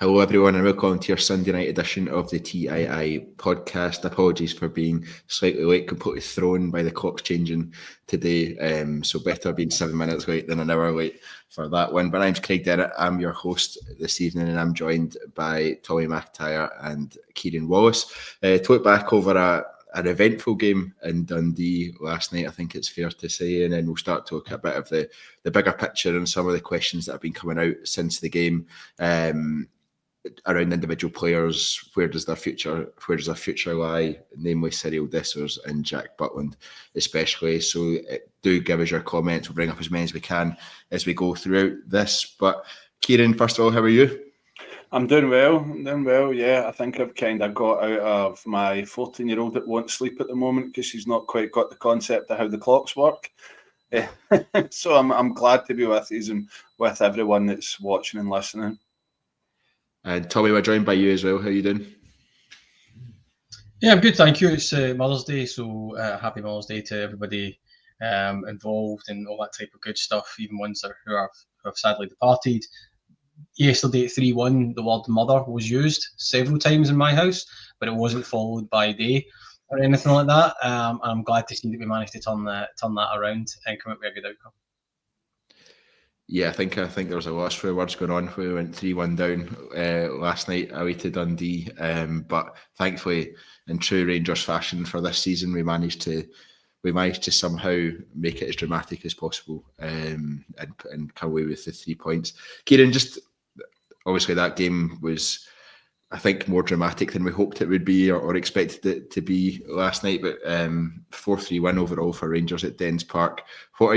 Hello everyone and welcome to your Sunday night edition of the TII podcast. Apologies for being slightly late, completely thrown by the clocks changing today. So better being 7 minutes late than an hour late for that one. But my name's Craig Derrett. I'm your host this evening and I'm joined by Tommy McIntyre and Kyran Wallace. To look back over an eventful game in Dundee last night, I think it's fair to say, and then we'll start to look at a bit of the bigger picture and some of the questions that have been coming out since the game. Around individual players, where does their future lie, namely Cyriel Dessers and Jack Butland especially. So do give us your comments. We'll bring up as many as we can as we go throughout this. But Kyran, first of all, how are you? I'm doing well, yeah. I think I've kind of got out of my 14-year-old that won't sleep at the moment because she's not quite got the concept of how the clocks work. So I'm glad to be with you and with everyone that's watching and listening. And Tommy, we're joined by you as well. How are you doing? Yeah, I'm good, thank you. It's Mother's Day, so happy Mother's Day to everybody involved and all that type of good stuff, even ones who have sadly departed. Yesterday at 3-1, the word mother was used several times in my house, but it wasn't followed by day or anything like that. And I'm glad to see that we managed to turn that around and come out with a good outcome. Yeah, I think there was a lot of swear words going on when we went 3-1 down last night away to Dundee. But thankfully, in true Rangers fashion for this season, we managed to somehow make it as dramatic as possible and come away with the 3 points. Kyran, just obviously that game was, I think, more dramatic than we hoped it would be or expected it to be last night. But 4-3 win overall for Rangers at Dens Park. What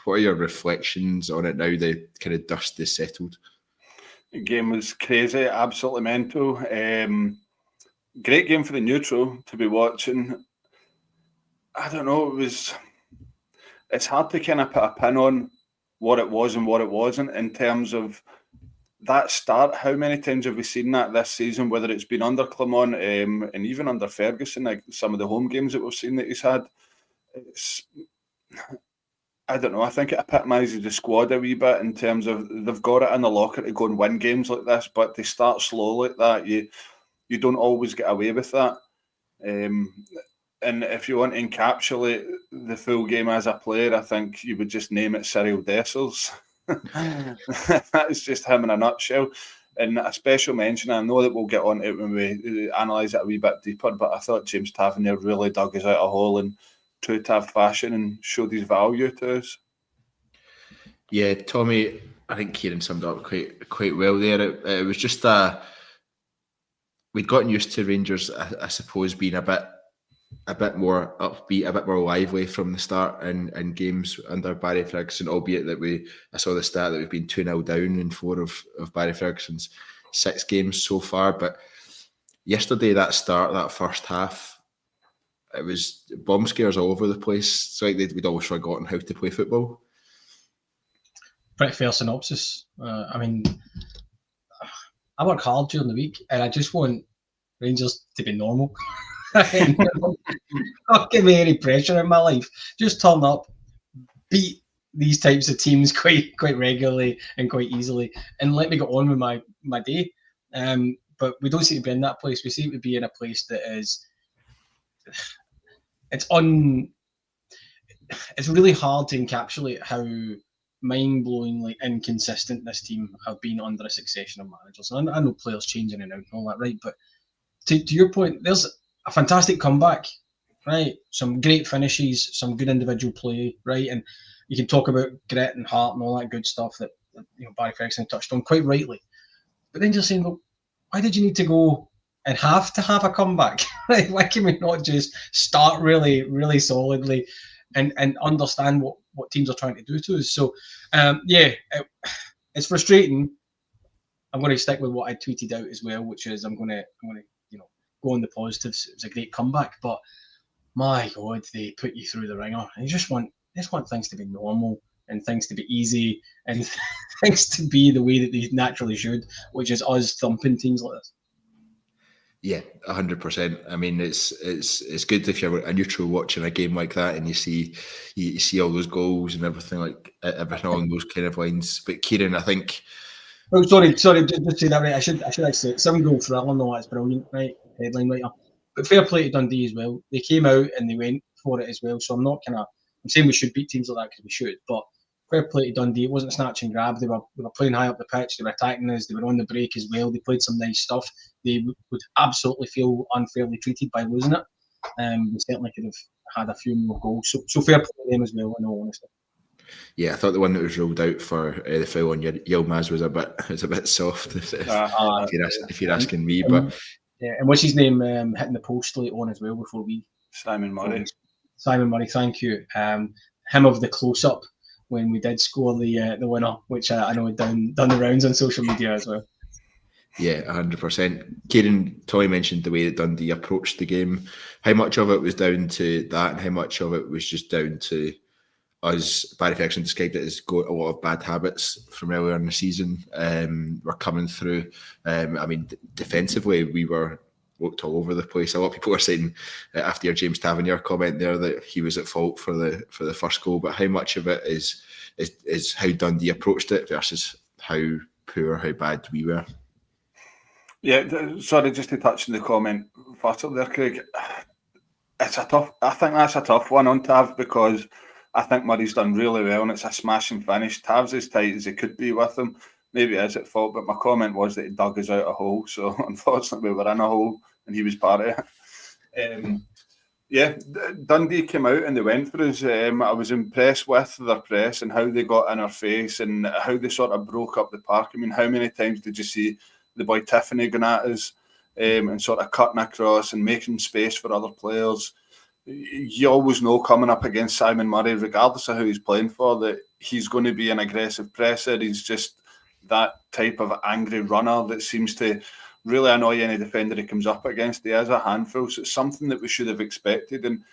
are your reflections on it now the kind of dust is settled? The game was crazy, absolutely mental. Great game for the neutral to be watching. I don't know, it's hard to kind of put a pin on what it was and what it wasn't in terms of that start. How many times have we seen that this season, whether it's been under Clement and even under Ferguson, like some of the home games that we've seen that he's had? I don't know. I think it epitomises the squad a wee bit in terms of they've got it in the locker to go and win games like this, but they start slow like that. You don't always get away with that. And if you want to encapsulate the full game as a player, I think you would just name it Cyriel Dessers. That's just him in a nutshell. And a special mention, I know that we'll get on to it when we analyse it a wee bit deeper, but I thought James Tavernier really dug us out a hole in true Tav fashion and showed his value to us. Yeah, Tommy, I think Kyran summed up quite well there. It was just we'd gotten used to Rangers, I suppose, being a bit more upbeat, a bit more lively from the start in games under Barry Ferguson, albeit that I saw the stat that we've been 2-0 down in 4 of Barry Ferguson's 6 games so far. But yesterday, that first half, it was bomb scares all over the place. It's like we'd always forgotten how to play football. Pretty fair synopsis. I mean, I work hard during the week and I just want Rangers to be normal. Not give me any pressure in my life. Just turn up, beat these types of teams quite regularly and quite easily, and let me get on with my day. But we don't seem to be in that place. We seem to be in a place that is... It's really hard to encapsulate how mind-blowingly inconsistent this team have been under a succession of managers. And I know players changing and out and all that, right? But to your point, there's a fantastic comeback, right? Some great finishes, some good individual play, right? And you can talk about grit and heart and all that good stuff that Barry Ferguson touched on quite rightly. But then you're saying, well, why did you need to go and have to have a comeback? Why can we not just start really, really solidly and understand what teams are trying to do to us? So, it's frustrating. I'm going to stick with what I tweeted out as well, which is I'm going to go on the positives. It was a great comeback, but my God, they put you through the ringer. And you just want things to be normal and things to be easy and things to be the way that they naturally should, which is us thumping teams like this. Yeah, 100%. I mean, it's good if you're a neutral watching a game like that and you see all those goals and everything along those kind of lines. But Kyran, I think Oh, sorry, just say that right. I should actually say 7-goal thriller. No, that's brilliant, right? Headline writer. But fair play to Dundee as well. They came out and they went for it as well. So I'm saying we should beat teams like that because we should. But fair play to Dundee. It wasn't snatch and grab. They were playing high up the pitch. They were attacking us. They were on the break as well. They played some nice stuff. They would absolutely feel unfairly treated by losing it. They certainly could have had a few more goals. So fair play to them as well, in all honesty. Yeah, I thought the one that was ruled out for the foul on Yilmaz was a bit soft. If you're asking me, but yeah, and what's his name hitting the post late on as well before we Simon Murray. Thank you. Him of the close up when we did score the winner, which I know done the rounds on social media as well. Yeah, 100%. Kieran, Tommy mentioned the way that Dundee approached the game. How much of it was down to that, and how much of it was just down to us? Barry Ferguson described it as a lot of bad habits from earlier in the season were coming through. I mean, defensively, we were looked all over the place. A lot of people were saying after your James Tavernier comment there that he was at fault for the first goal. But how much of it is how Dundee approached it versus how poor, how bad we were? Yeah, sorry, just to touch on the comment first up there, Craig. I think that's a tough one on Tav, because I think Murray's done really well and it's a smashing finish. Tav's as tight as he could be with him. Maybe it is at fault, but my comment was that he dug us out a hole. So unfortunately, we were in a hole and he was part of it. Yeah, Dundee came out and they went for us. I was impressed with their press and how they got in our face and how they sort of broke up the park. I mean, how many times did you see the boy Tiffany going at us and sort of cutting across and making space for other players? You always know coming up against Simon Murray, regardless of who he's playing for, that he's going to be an aggressive presser. He's just that type of angry runner that seems to really annoy any defender he comes up against. He has a handful, so it's something that we should have expected. And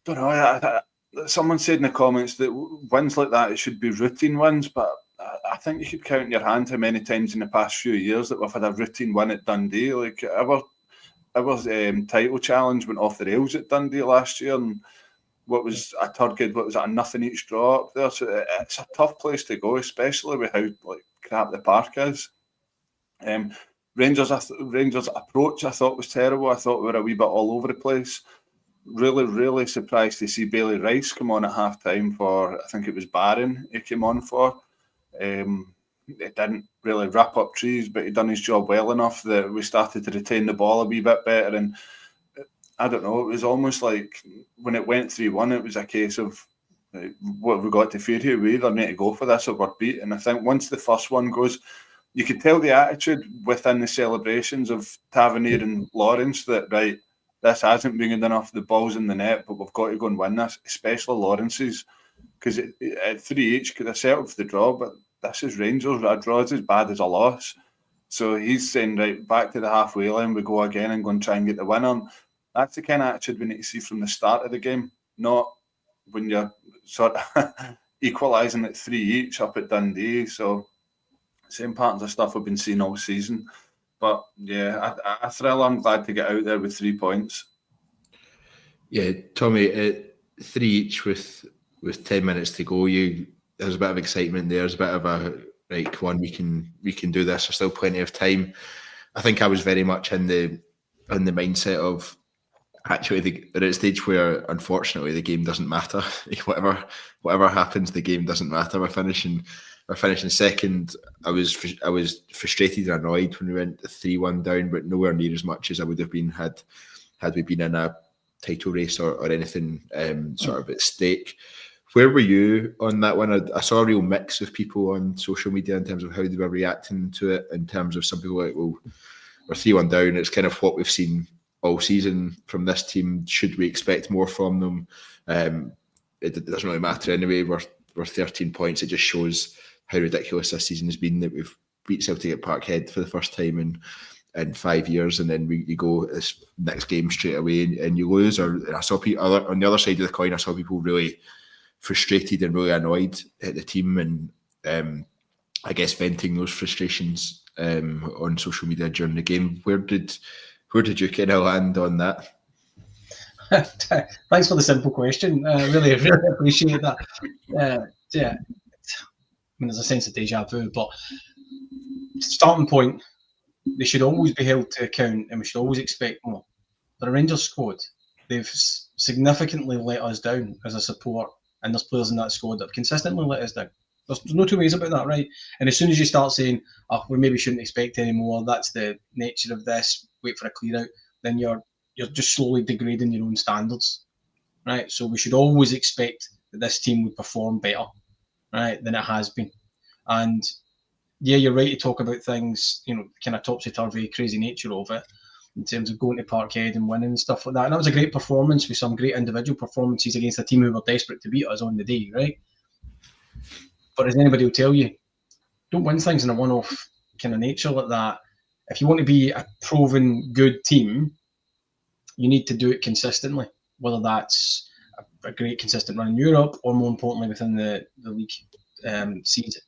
I don't know, someone said in the comments that wins like that, it should be routine wins, but I think you could count in your hand how many times in the past few years that we've had a routine win at Dundee. Like our title challenge went off the rails at Dundee last year, and what was a turgid, what was it, a nothing each draw up there. So it's a tough place to go, especially with how crap the park is. Rangers' approach I thought was terrible. I thought we were a wee bit all over the place. Really, really surprised to see Bailey Rice come on at half time for, I think it was Barron he came on for. He didn't really wrap up trees, but he done his job well enough that we started to retain the ball a wee bit better. And I don't know, it was almost like when it went 3-1, it was a case of what have we got to fear here? We either need to go for this or we're beat. And I think once the first one goes, you could tell the attitude within the celebrations of Tavernier and Lawrence that, right, this hasn't been good enough, the ball's in the net, but we've got to go and win this, especially Lawrence's, because at 3-each could have settled for the draw, but this is Rangers. A draw is as bad as a loss. So he's saying, right, back to the halfway line, we go again and go and try and get the win on. That's the kind of attitude we need to see from the start of the game, not when you're sort of equalising at 3-each up at Dundee. So same patterns of stuff we've been seeing all season. But yeah, a thriller. I'm glad to get out there with 3 points. Yeah, Tommy, at 3-each with 10 minutes to go, there's a bit of excitement there. There's a bit of a right, come on, we can do this. There's still plenty of time. I think I was very much in the mindset of actually at a stage where unfortunately the game doesn't matter. whatever happens, the game doesn't matter. We're finishing second. I was frustrated and annoyed when we went 3-1 down, but nowhere near as much as I would have been had we been in a title race or anything sort of at stake. Where were you on that one? I saw a real mix of people on social media in terms of how they were reacting to it, in terms of some people like, well, we're 3-1 down. It's kind of what we've seen all season from this team. Should we expect more from them? It doesn't really matter anyway. We're 13 points. It just shows how ridiculous this season has been that we've beat Celtic at Parkhead for the first time in 5 years, and then you go this next game straight away and you lose. Or I saw people on the other side of the coin. I saw people really frustrated and really annoyed at the team, and I guess venting those frustrations on social media during the game. Where did you kind of land on that? Thanks for the simple question. Really appreciate that. Yeah, I mean, there's a sense of deja vu, but starting point, they should always be held to account, and we should always expect more. The Rangers squad, they've significantly let us down as a support, and there's players in that squad that have consistently let us down. There's no two ways about that, right? And as soon as you start saying, "Oh, we maybe shouldn't expect any more," that's the nature of this, wait for a clear out, then you're just slowly degrading your own standards, right? So we should always expect that this team would perform better, right, than it has been. And yeah, you're right to talk about things, kind of topsy-turvy, crazy nature of it, in terms of going to Parkhead and winning and stuff like that. And that was a great performance with some great individual performances against a team who were desperate to beat us on the day, right? But as anybody will tell you, don't win things in a one-off kind of nature like that. If you want to be a proven good team, you need to do it consistently, whether that's a great consistent run in Europe or, more importantly, within the league season.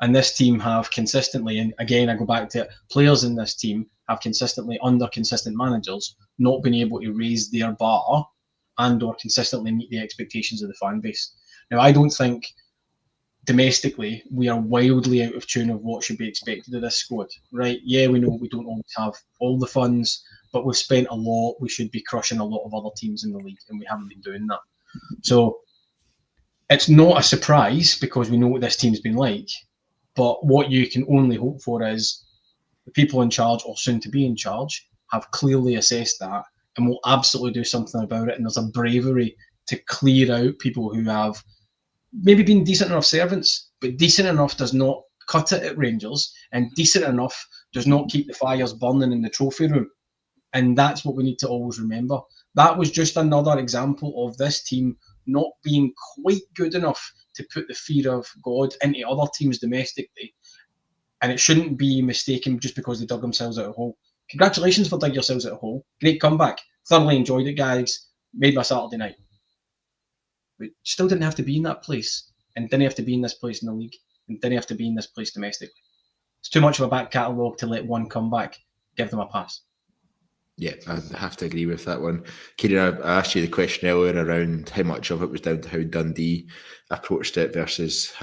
And this team have consistently, and again, I go back to it, players in this team have consistently, under consistent managers, not been able to raise their bar and or consistently meet the expectations of the fan base. Now, I don't think domestically we are wildly out of tune of what should be expected of this squad, right? Yeah, we know we don't always have all the funds, but we've spent a lot. We should be crushing a lot of other teams in the league, and we haven't been doing that. So it's not a surprise because we know what this team's been like. But what you can only hope for is the people in charge, or soon to be in charge, have clearly assessed that and will absolutely do something about it. And there's a bravery to clear out people who have maybe been decent enough servants, but decent enough does not cut it at Rangers, and decent enough does not keep the fires burning in the trophy room. And that's what we need to always remember. That was just another example of this team not being quite good enough to put the fear of God into other teams domestically. And it shouldn't be mistaken just because they dug themselves out of a hole. Congratulations for digging yourselves out of a hole. Great comeback. Thoroughly enjoyed it, guys. Made my Saturday night. But still didn't have to be in that place, and didn't have to be in this place in the league, and didn't have to be in this place domestically. It's too much of a back catalogue to let one come back. Give them a pass. Yeah, I have to agree with that one. Kyran, I asked you the question earlier around how much of it was down to how Dundee approached it versus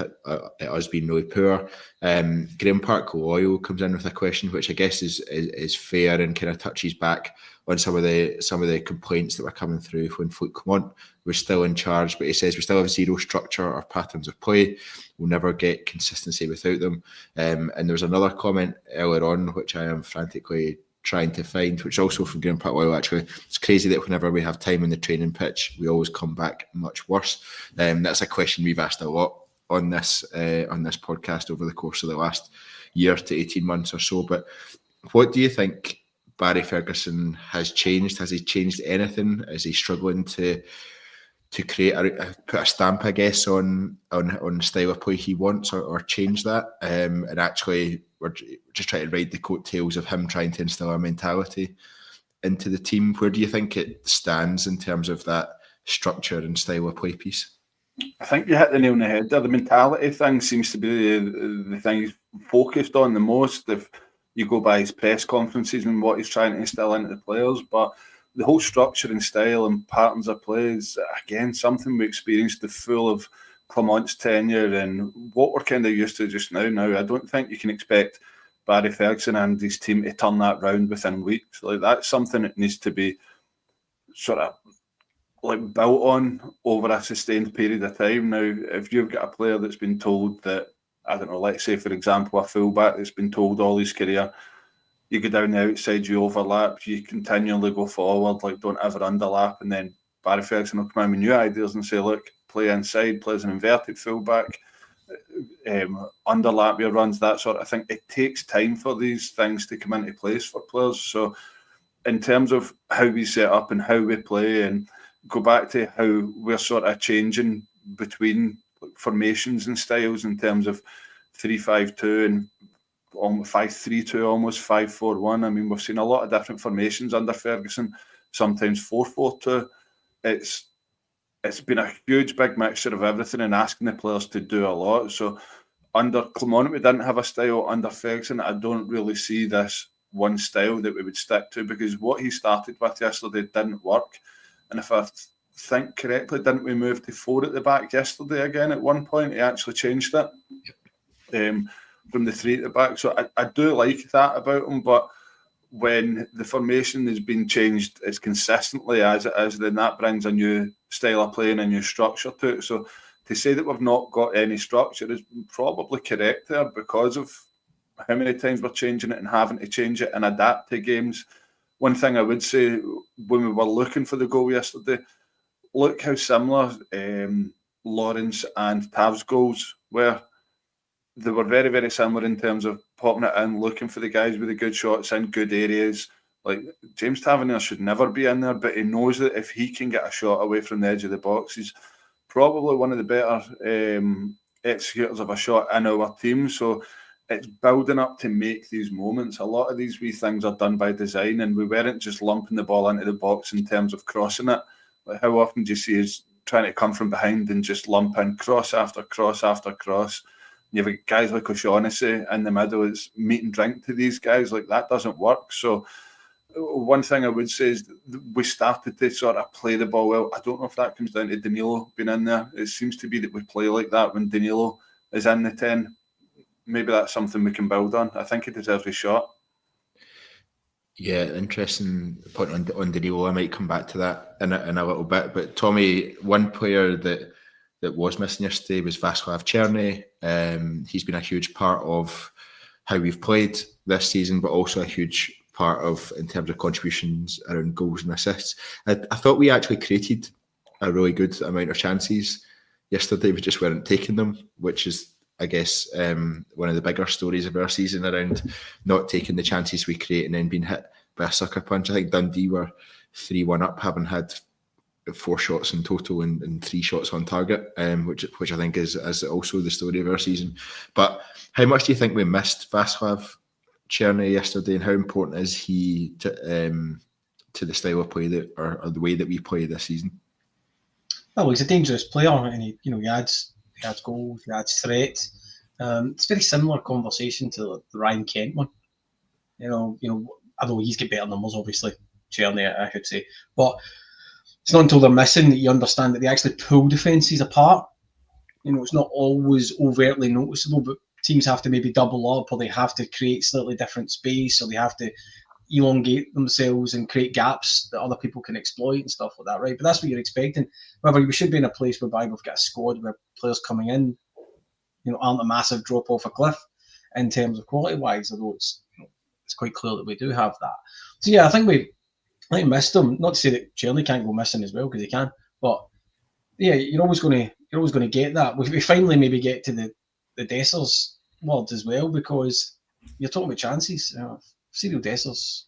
us being really poor. Graham Park Loyal comes in with a question which I guess is fair and kind of touches back on some of the complaints that were coming through when Fleet Clement was still in charge. But he says we still have zero structure or patterns of play. We'll never get consistency without them. And there was another comment earlier on which I am frantically trying to find, which also from Graham Park Loyal actually. It's crazy that whenever we have time on the training pitch, we always come back much worse. That's a question we've asked a lot on this podcast over the course of the last year to 18 months or so. But what do you think Barry Ferguson has changed? Has he changed anything? Is he struggling to create put a stamp, I guess, on the style of play he wants, or change that? And actually, we're just trying to ride the coattails of him trying to instill a mentality into the team. Where do you think it stands in terms of that structure and style of play piece? I think you hit the nail on the head there. The mentality thing seems to be the thing he's focused on the most. If you go by his press conferences and what he's trying to instill into the players, but the whole structure and style and patterns of play is, again, something we experienced the full of Clement's tenure and what we're kind of used to just now. Now, I don't think you can expect Barry Ferguson and his team to turn that round within weeks. Like, that's something that needs to be sort of like built on over a sustained period of time. Now, if you've got a player that's been told that, I don't know, let's say, for example, a fullback that's been told all his career, you go down the outside, you overlap, you continually go forward, like don't ever underlap, and then Barry Ferguson will come in with new ideas and say, look, play inside, play as an inverted fullback, underlap your runs, that sort of thing. It takes time for these things to come into place for players. So in terms of how we set up and how we play, and go back to how we're sort of changing between formations and styles in terms of 3-5-2 and 5-3-2, almost 5-4-1. I mean, we've seen a lot of different formations under Ferguson, sometimes 4-4-2. It's been a huge big mixture of everything and asking the players to do a lot. So under Clement, we didn't have a style. Under Ferguson, I don't really see this one style that we would stick to, because what he started with yesterday didn't work. And if I think correctly, didn't we move to 4 at the back yesterday again at one point? He actually changed it. from the three at the back. So I do like that about him, but when the formation has been changed as consistently as it is, then that brings a new style of play and a new structure to it. So to say that we've not got any structure is probably correct there, because of how many times we're changing it and having to change it and adapt to games. One thing I would say, when we were looking for the goal yesterday, look how similar Lawrence and Tav's goals were. They were very, very similar in terms of popping it in, looking for the guys with the good shots in good areas. Like, James Tavernier should never be in there, but he knows that if he can get a shot away from the edge of the box, he's probably one of the better executors of a shot in our team. So it's building up to make these moments. A lot of these wee things are done by design, and we weren't just lumping the ball into the box in terms of crossing it. Like, how often do you see us trying to come from behind and just lump in cross after cross after cross? You have guys like O'Shaughnessy in the middle. It's meat and drink to these guys. Like, that doesn't work. So one thing I would say is we started to sort of play the ball well. I don't know if that comes down to Danilo being in there. It seems to be that we play like that when Danilo is in the 10. Maybe that's something we can build on. I think he deserves a shot. Yeah, interesting point on Danilo. I might come back to that in a little bit. But Tommy, one player that was missing yesterday was Václav Černý. He's been a huge part of how we've played this season, but also a huge part of, in terms of contributions around goals and assists. I thought we actually created a really good amount of chances yesterday. We just weren't taking them, which is, I guess, one of the bigger stories of our season, around not taking the chances we create and then being hit by a sucker punch. I think Dundee were 3-1 up, having had 4 shots in total and 3 shots on target, which I think is also the story of our season. But how much do you think we missed Václav Černý yesterday, and how important is he to the style of play or the way that we play this season? Well, he's a dangerous player, and he adds goals, he adds threat. It's a very similar conversation to the Ryan Kent one. Although he's got better numbers, obviously, Černý, I should say, but it's not until they're missing that you understand that they actually pull defences apart. It's not always overtly noticeable, but teams have to maybe double up, or they have to create slightly different space, or they have to elongate themselves and create gaps that other people can exploit and stuff like that, right? But that's what you're expecting. However, we should be in a place whereby we've got a squad where players coming in, aren't a massive drop off a cliff in terms of quality-wise, although it's quite clear that we do have that. So yeah, I think we missed him. Not to say that Černý can't go missing as well, because he can, but yeah, you're always going to get that. We finally maybe get to the Dessers word as well, because you're talking about chances. Cyriel Dessers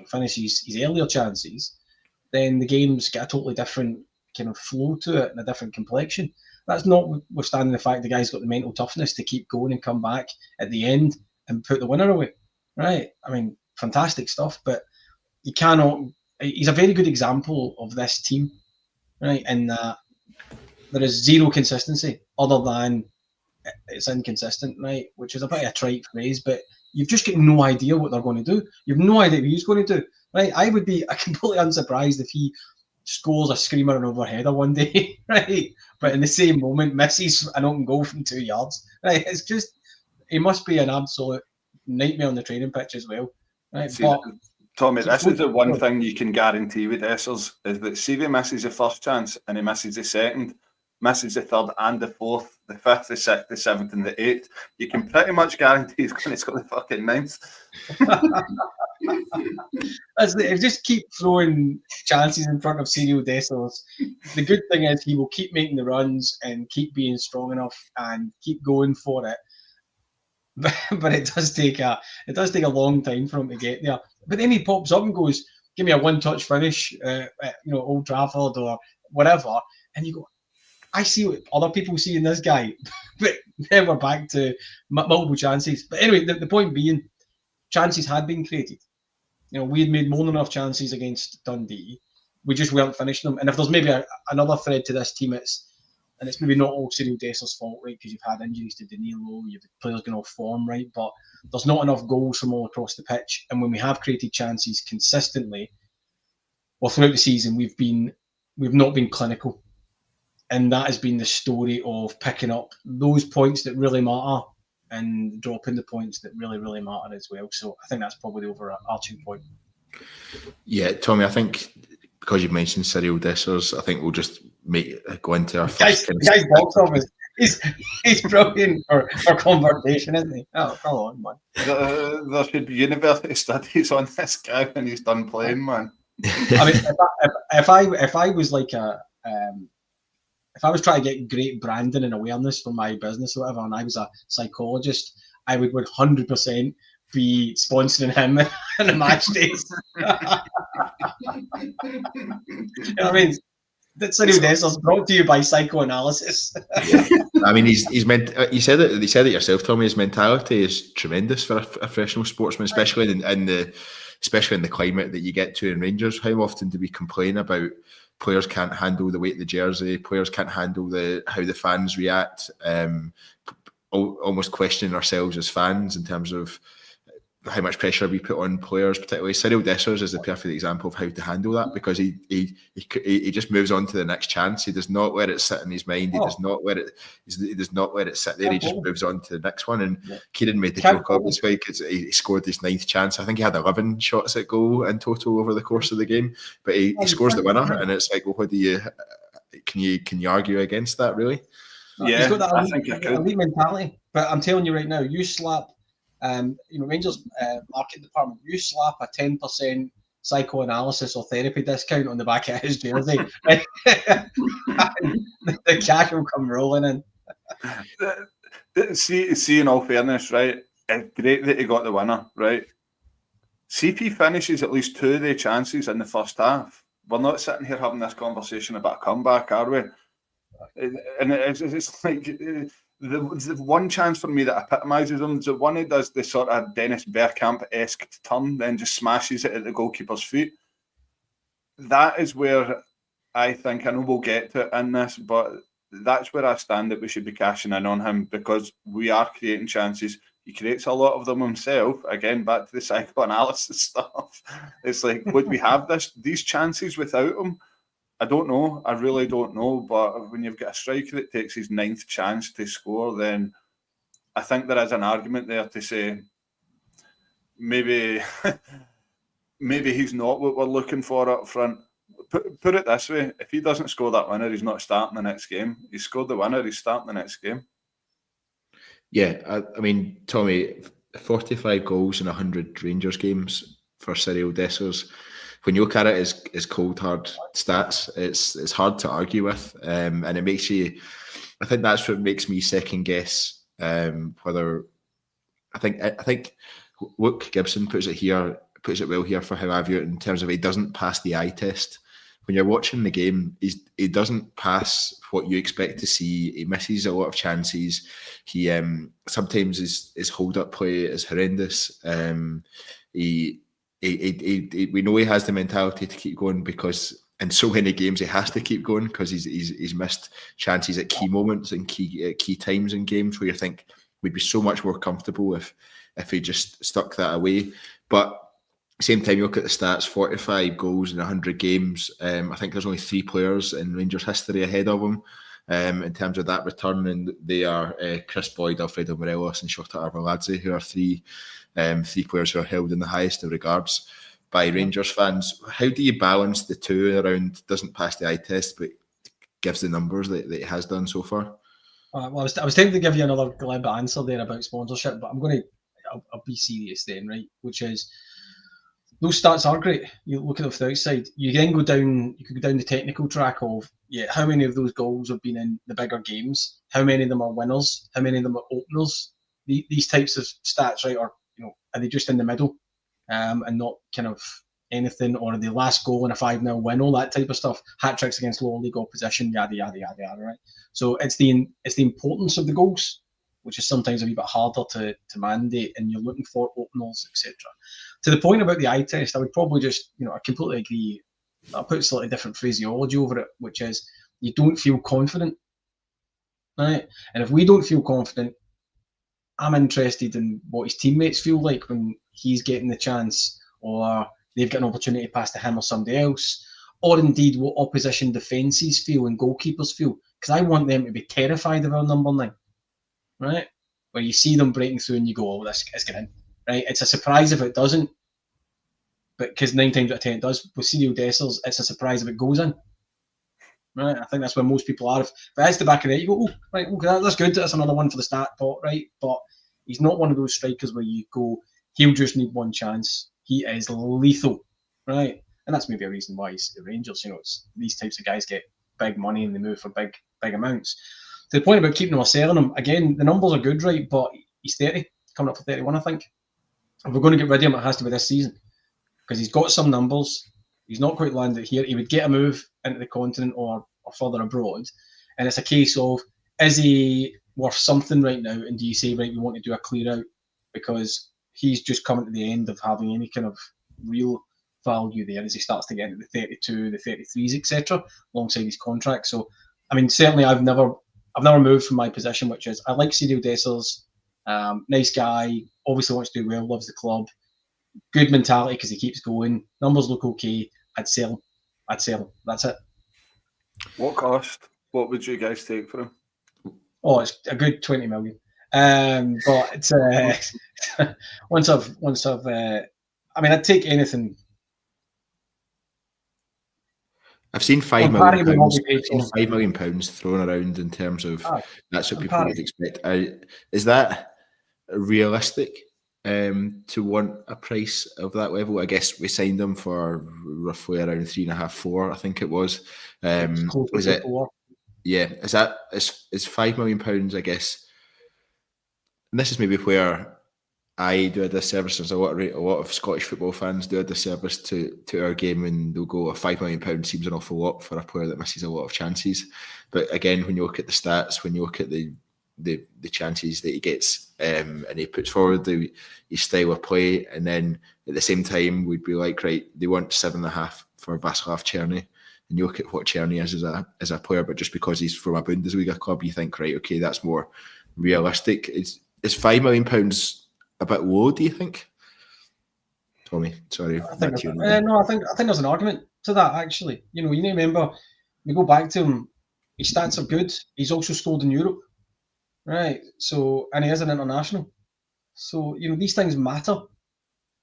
finishes his earlier chances, then the game's got a totally different kind of flow to it and a different complexion. That's notwithstanding the fact the guy's got the mental toughness to keep going and come back at the end and put the winner away. Right? I mean, fantastic stuff, but you cannot. He's a very good example of this team, right? In that there is zero consistency, other than it's inconsistent, right? Which is a bit of a trite phrase, but you've just got no idea what they're going to do. You've no idea what he's going to do, right? I would be completely unsurprised if he scores a screamer and overheader one day, right? But in the same moment, misses an open goal from 2 yards, right? It's just, he must be an absolute nightmare on the training pitch as well, right? See, Tommy, this is the one thing you can guarantee with Dessers, is that see if he misses the first chance and he misses the second, misses the third and the fourth, the fifth, the sixth, the seventh and the eighth, you can pretty much guarantee he's going to score the fucking ninth. Just keep throwing chances in front of Cyriel Dessers. The good thing is he will keep making the runs and keep being strong enough and keep going for it. But it does take a long time for him to get there. But then he pops up and goes, "Give me a one-touch finish, at Old Trafford or whatever," and you go, "I see what other people see in this guy." But then we're back to multiple chances. But anyway, the point being, chances had been created. We had made more than enough chances against Dundee. We just weren't finishing them. And if there's maybe another thread to this team, it's maybe not all Cyriel Dessers' fault, right? Because you've had injuries to Danilo, you've had players going off form, right? But there's not enough goals from all across the pitch. And when we have created chances consistently, well, throughout the season, we've not been clinical. And that has been the story of picking up those points that really matter and dropping the points that really, really matter as well. So I think that's probably the overarching point. Yeah, Tommy, I think because you've mentioned Cyriel Dessers, I think we'll just go into our first. The guy's box office. He's brilliant for conversation, isn't he? Oh, come on, man. There should be university studies on this guy when he's done playing, man. I mean, if I was like if I was trying to get great branding and awareness for my business or whatever, and I was a psychologist, I would 100% be sponsoring him in the match days. You know what I mean? That's Cyriel Dessers, brought to you by Psychoanalysis. I mean, he's meant. You said it yourself, Tommy. His mentality is tremendous for a professional sportsman, especially in the climate that you get to in Rangers. How often do we complain about players can't handle the weight of the jersey, players can't handle how the fans react, almost questioning ourselves as fans in terms of how much pressure we put on players, particularly. Cyriel Dessers is the perfect example of how to handle that, because he just moves on to the next chance. He does not let it sit in his mind. He does not let it sit there. He just moves on to the next one. And Kyran made the joke up this week. He scored his 9th chance. I think he had 11 shots at goal in total over the course of the game, but he scores the winner, and it's like, well, what do you? Can you argue against that, really? Yeah, he's got that I think I could. elite mentality. But I'm telling you right now, you slap. Rangers marketing department, you slap a 10% psychoanalysis or therapy discount on the back of his jersey, the cash will come rolling in. See, in all fairness, right, it's great that he got the winner, right? CP finishes at least 2 of the chances in the first half. We're not sitting here having this conversation about a comeback, are we? And it's like... The one chance for me that epitomises him is the one he does the sort of Dennis Bergkamp-esque turn, then just smashes it at the goalkeeper's feet. That is where I think, I know we'll get to it in this, but that's where I stand that we should be cashing in on him, because we are creating chances. He creates a lot of them himself. Again, back to the psychoanalysis stuff. It's like, would we have these chances without him? I don't know. I really don't know. But when you've got a striker that takes his 9th chance to score, then I think there is an argument there to say maybe he's not what we're looking for up front. Put it this way: if he doesn't score that winner, he's not starting the next game. He scored the winner; he's starting the next game. Yeah, I mean, Tommy, 45 goals in 100 Rangers games for Cyriel Dessers. When you look at it as cold hard stats, it's hard to argue with, and it makes you. I think that's what makes me second guess whether. I think Luke Gibson puts it well here for how I view it, in terms of he doesn't pass the eye test. When you're watching the game, he doesn't pass what you expect to see. He misses a lot of chances. He sometimes his hold up play is horrendous. We know he has the mentality to keep going, because in so many games he has to keep going, because he's missed chances at key moments and key times in games where you think we'd be so much more comfortable if he just stuck that away. But at the same time, you look at the stats: 45 goals in 100 games. I think there's only 3 players in Rangers history ahead of him in terms of that return, and they are Chris Boyd, Alfredo Morelos, and Shota Arveladze, who are three players who are held in the highest of regards by Rangers fans. How do you balance the two around doesn't pass the eye test but gives the numbers that he has done so far? Well, I was tempted to give you another glib answer there about sponsorship, but I'll be serious then, right? Which is, those stats are great. You look at them from the outside. You then go down the technical track of how many of those goals have been in the bigger games, how many of them are winners, how many of them are openers. These types of stats, right, are they just in the middle and not kind of anything, or the last goal in a 5-0 win, all that type of stuff, hat tricks against lower league opposition, yada yada yada yada, right? So it's the importance of the goals, which is sometimes a wee bit harder to mandate, and you're looking for openers, etc. To the point about the eye test, I would probably just, I completely agree. I'll put slightly different phraseology over it, which is you don't feel confident, right? And if we don't feel confident, I'm interested in what his teammates feel like when he's getting the chance, or they've got an opportunity to pass to him or somebody else, or indeed what opposition defences feel and goalkeepers feel, because I want them to be terrified of our number 9, right? where you see them breaking through and you go, oh, this is getting in. Right? It's a surprise if it doesn't, but because 9 times out of 10 it does. With Cyriel Dessers, it's a surprise if it goes in. Right? I think that's where most people are. If it hits the back of the net, you go, oh, right, okay, that's good. That's another one for the stat pot, right? But he's not one of those strikers where you go, he'll just need one chance. He is lethal, right? And that's maybe a reason why he's the Rangers. It's these types of guys get big money and they move for big amounts. To the point about keeping him or selling him, again, the numbers are good, right? But he's 30, coming up for 31, I think. If we're going to get rid of him, it has to be this season because he's got some numbers. He's not quite landed here. He would get a move into the continent or further abroad. And it's a case of, is he worth something right now? And do you say, right, we want to do a clear out because he's just coming to the end of having any kind of real value there as he starts to get into the 32, the 33s, etc., alongside his contract. So, I mean, certainly I've never moved from my position, which is I like Cyriel Dessers, nice guy, obviously wants to do well, loves the club, good mentality because he keeps going, numbers look okay. I'd sell him. That's it. What cost? What would you guys take for him? Oh, it's a good 20 million. But it's once I've I mean, I'd take anything. I've seen £5 million thrown around in terms of that's what people would expect. Is that realistic to want a price of that level? I guess we signed them for roughly around 3.5, 4, I think it was. Was it? 4. Yeah, is £5 million? I guess. And this is maybe where I do a disservice. There's a lot of Scottish football fans do a disservice to our game, and they'll go, £5 million seems an awful lot for a player that misses a lot of chances. But again, when you look at the stats, when you look at the chances that he gets, and he puts forward his style of play, and then at the same time we'd be like, right, they want 7.5 for Václav Černý, and you look at what Černý is as a player, but just because he's from a Bundesliga club, you think, right, okay, that's more realistic. Is £5 million a bit low, do you think? Tommy, sorry. I think there's an argument to that, actually. You need to remember, we go back to him, his stats are good. He's also scored in Europe, right? So, and he is an international. So, these things matter.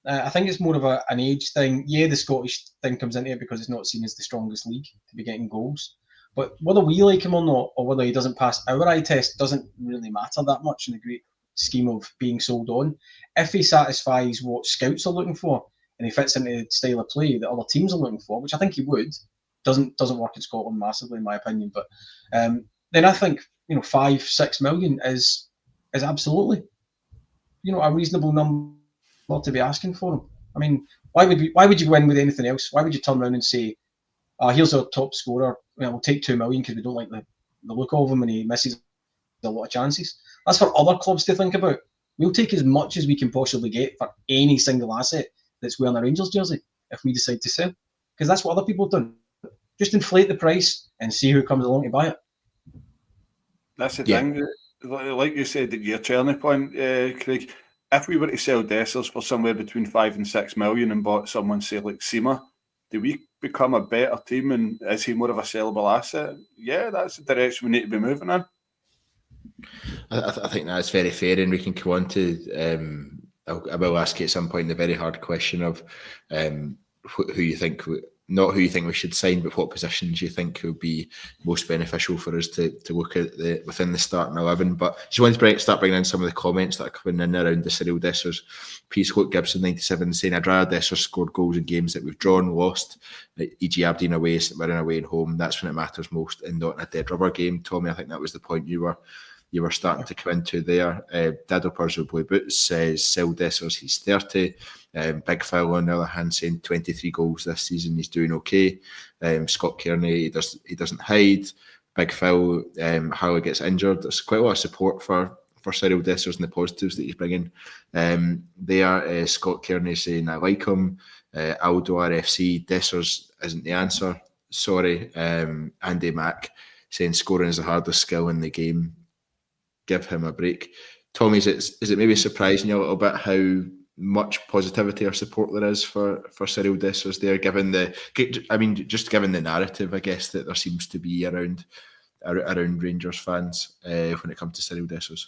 I think it's more of an age thing. Yeah, the Scottish thing comes into it because it's not seen as the strongest league to be getting goals. But whether we like him or not, or whether he doesn't pass our eye test, doesn't really matter that much in the great scheme of being sold on. If he satisfies what scouts are looking for and he fits into the style of play that other teams are looking for, which I think he would, doesn't work in Scotland massively in my opinion, but then I think 5-6 million is absolutely a reasonable number to be asking for him. I mean, why would you go in with anything else? Why would you turn around and say, here's our top scorer, we'll take 2 million because we don't like the look of him and he misses a lot of chances? That's for other clubs to think about. We'll take as much as we can possibly get for any single asset that's wearing a Rangers jersey if we decide to sell, because that's what other people have done. Just inflate the price and see who comes along to buy it. That's the thing. Like you said at your Černý point, Craig, if we were to sell Dessers for somewhere between 5 and 6 million and bought someone, say, like Sima, do we become a better team and is he more of a sellable asset? Yeah, that's the direction we need to be moving in. I think that's very fair, and we can come on to. I will ask you at some point the very hard question of who you think, not who you think we should sign, but what positions you think would be most beneficial for us to look at within the starting 11. But just wanted to start bringing in some of the comments that are coming in around the Cyriel Dessers piece. Hook Gibson 97 saying, I'd rather Dessers scored goals in games that we've drawn, lost, e.g. Aberdeen away, we're away and home. That's when it matters most, and not in a dead rubber game. Tommy, I think that was the point you were starting to come into there. Dado Purzo Blue Boots says Cyriel Dessers, he's 30. Big Phil on the other hand saying 23 goals this season, he's doing okay. Scott Kearney, he doesn't hide. Big Phil, Harley gets injured. There's quite a lot of support for Cyriel Dessers and the positives that he's bringing. Scott Kearney saying I like him. Aldo RFC, Dessers isn't the answer. Sorry. Andy Mack saying scoring is the hardest skill in the game. Give him a break. Tommy, is it maybe surprising you a little bit how much positivity or support there is for Cyriel Dessers there, given the narrative, I guess, that there seems to be around Rangers fans when it comes to Cyriel Dessers?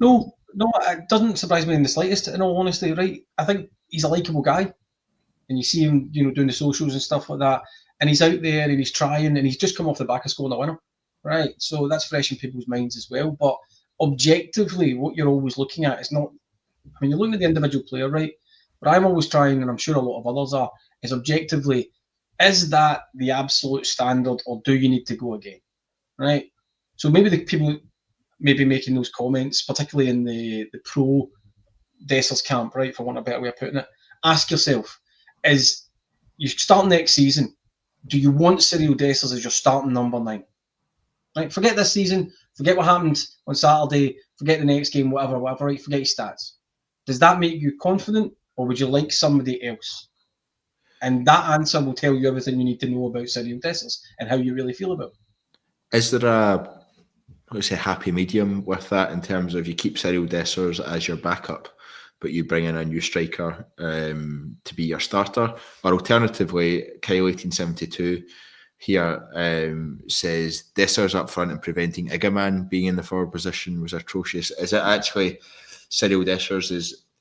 No, it doesn't surprise me in the slightest, in all honesty, right? I think he's a likeable guy. And you see him, doing the socials and stuff like that. And he's out there and he's trying, and he's just come off the back of scoring a winner. Right. So that's fresh in people's minds as well. But objectively, what you're always looking at is not, you're looking at the individual player, right? But I'm always trying, and I'm sure a lot of others are, is objectively, is that the absolute standard, or do you need to go again? Right. So maybe the people maybe making those comments, particularly in the pro Dessers camp, right, for want of a better way of putting it, ask yourself, is you start next season, do you want Cyriel Dessers as your starting number 9? Right, forget this season, forget what happened on Saturday, forget the next game, whatever, right, forget your stats. Does that make you confident, or would you like somebody else? And that answer will tell you everything you need to know about Cyriel Dessers and how you really feel about it. Is there a, let's say, happy medium with that, in terms of you keep Cyriel Dessers as your backup, but you bring in a new striker to be your starter? Or alternatively, Kyle1872 here says Dessers up front and preventing Igaman being in the forward position was atrocious. Is it actually Cyriel Dessers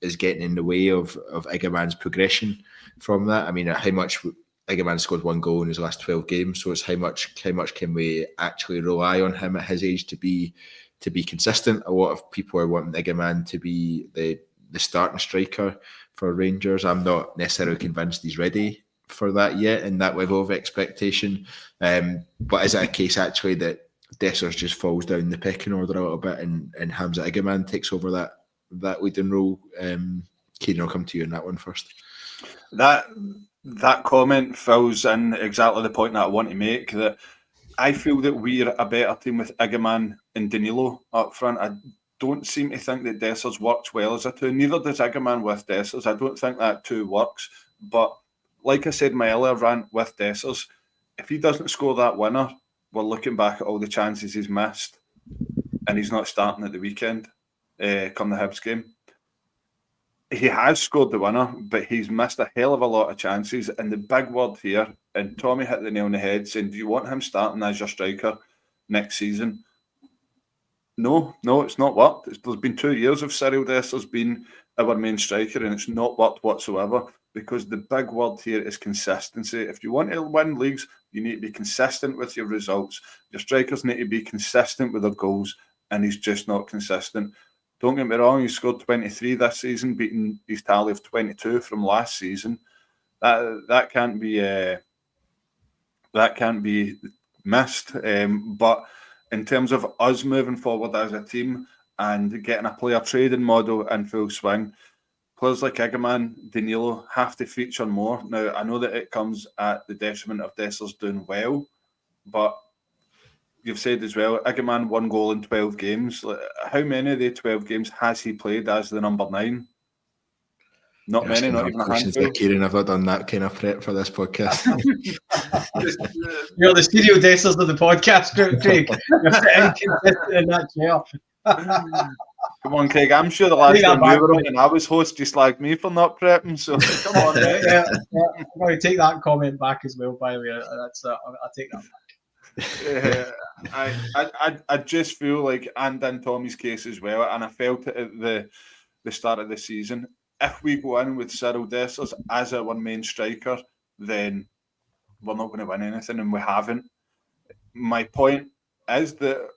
is getting in the way of Igaman's progression from that? I mean, how much Igaman scored 1 goal in his last 12 games, so it's how much can we actually rely on him at his age to be consistent? A lot of people are wanting Igaman to be the starting striker for Rangers. I'm not necessarily convinced he's ready for that yet, in that level of expectation. But is it a case actually that Dessers just falls down the pecking order a little bit, and Hamza Igaman takes over that leading role? Kyran, I'll come to you on that one first. That comment fills in exactly the point that I want to make, that I feel that we're a better team with Igaman and Danilo up front. I don't seem to think that Dessers works well as a two. Neither does Igaman with Dessers. I don't think that two works. But like I said in my earlier rant with Dessers, if he doesn't score that winner, we're looking back at all the chances he's missed, and he's not starting at the weekend come the Hibs game. He has scored the winner, but he's missed a hell of a lot of chances. And the big word here, and Tommy hit the nail on the head, saying, do you want him starting as your striker next season? No, it's not worked. There's been 2 years of Cyriel Dessers being our main striker, and it's not worked whatsoever, because the big word here is consistency. If you want to win leagues, you need to be consistent with your results. Your strikers need to be consistent with their goals, and he's just not consistent. Don't get me wrong, he scored 23 this season, beating his tally of 22 from last season. That can't be missed. But in terms of us moving forward as a team and getting a player trading model in full swing, players like Igaman, Danilo have to feature more. Now, I know that it comes at the detriment of Dessers doing well, but you've said as well, Igaman 1 goal in 12 games. How many of the 12 games has he played as the number 9? Not many, not even a handful. Kyran, I've not done that kind of prep for this podcast. You're the Cyriel Dessers of the podcast group, Craig. You're sitting consistent in that chair. Come on, Craig. I'm sure the last time we were on and I was host, you slagged me for not prepping. So come on, mate. Yeah. I'm going to take that comment back as well. By the way, I'll take that back. I just feel like, and in Tommy's case as well, and I felt it at the start of the season, if we go in with Cyriel Dessers as our main striker, then we're not going to win anything, and we haven't. My point is that,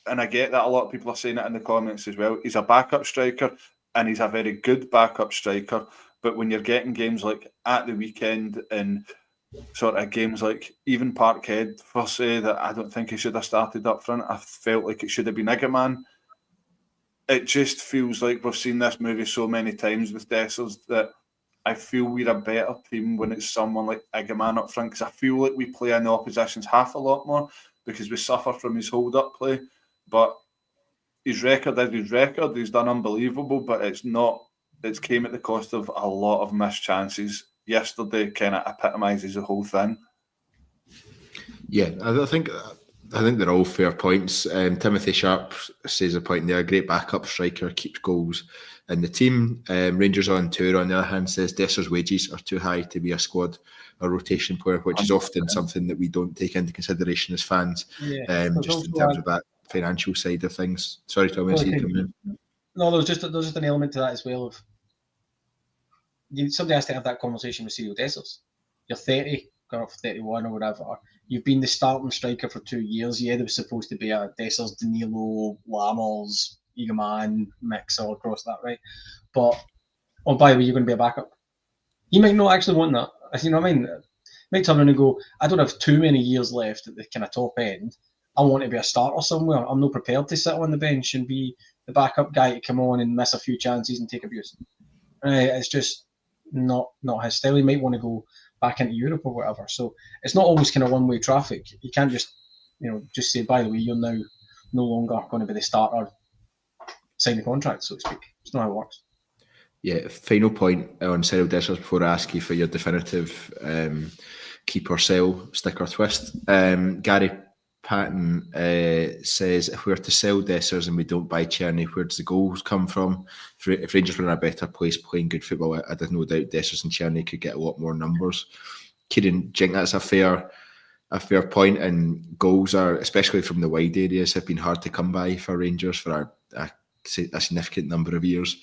and I get that a lot of people are saying it in the comments as well, he's a backup striker, and he's a very good backup striker, but when you're getting games like at the weekend and sort of games like even Parkhead, for say that I don't think he should have started up front. I felt like it should have been Igaman. It just feels like we've seen this movie so many times with Dessers that I feel we're a better team when it's someone like Igaman up front, because I feel like we play in the opposition's half a lot more because we suffer from his hold-up play. But his record is his record. He's done unbelievable, but it's came at the cost of a lot of missed chances. Yesterday kind of epitomises the whole thing. Yeah, I think they're all fair points. Timothy Sharp says a point there. Great backup striker, keeps goals in the team. Rangers on tour, on the other hand, says Dessers' wages are too high to be a squad or rotation player, which is often something that we don't take into consideration as fans. Just in terms of that financial side of things. Sorry, Tommy, I see you coming in. No, there's just an element to that as well. Of somebody has to have that conversation with Cyriel Dessers. You're 30, going up for 31 or whatever. You've been the starting striker for 2 years. Yeah, there was supposed to be a Dessers, Danilo, Lammers, Eagleman mix all across that, right? But, oh, by the way, you're going to be a backup. He might not actually want that. You know what I mean? Might turn around and go, I don't have too many years left at the kind of top end. I want to be a starter somewhere. I'm not prepared to sit on the bench and be the backup guy to come on and miss a few chances and take abuse. It's just not his style. He might want to go back into Europe or whatever. So it's not always kind of one-way traffic. You can't just say, by the way, you're now no longer going to be the starter. Sign the contract, so to speak. It's not how it works. Yeah, final point on Cyriel Dessers before I ask you for your definitive keep or sell stick or twist. Gary Patton says, if we were to sell Dessers and we don't buy Czerny, where does the goals come from? If Rangers were in a better place playing good football, I have no doubt Dessers and Czerny could get a lot more numbers. Kyran, do you think that's a fair point? And goals are, especially from the wide areas, have been hard to come by for Rangers for a significant number of years.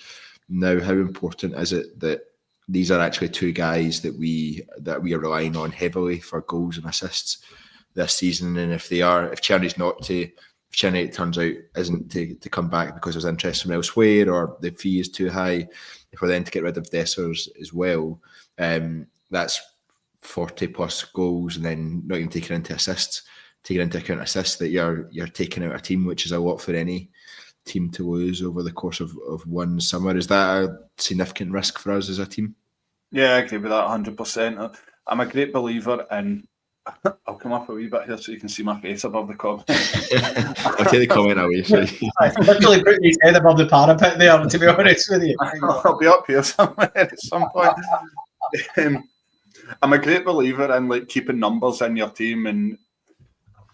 Now, how important is it that these are actually two guys that we are relying on heavily for goals and assists this season? And if Czerny, it turns out, isn't to come back because there's interest from elsewhere or the fee is too high, if we're then to get rid of Dessers as well, that's 40 plus goals, and then not even taking into account assists, that you're taking out a team, which is a lot for any team to lose over the course of one summer. Is that a significant risk for us as a team? Yeah, I agree with that 100%. I'm a great believer in, I'll come up a wee bit here so you can see my face above the comment. I'll take the comment away. I'm literally putting his head above the parapet there, to be honest with you. I'll be up here somewhere at some point. I'm a great believer in keeping numbers in your team, and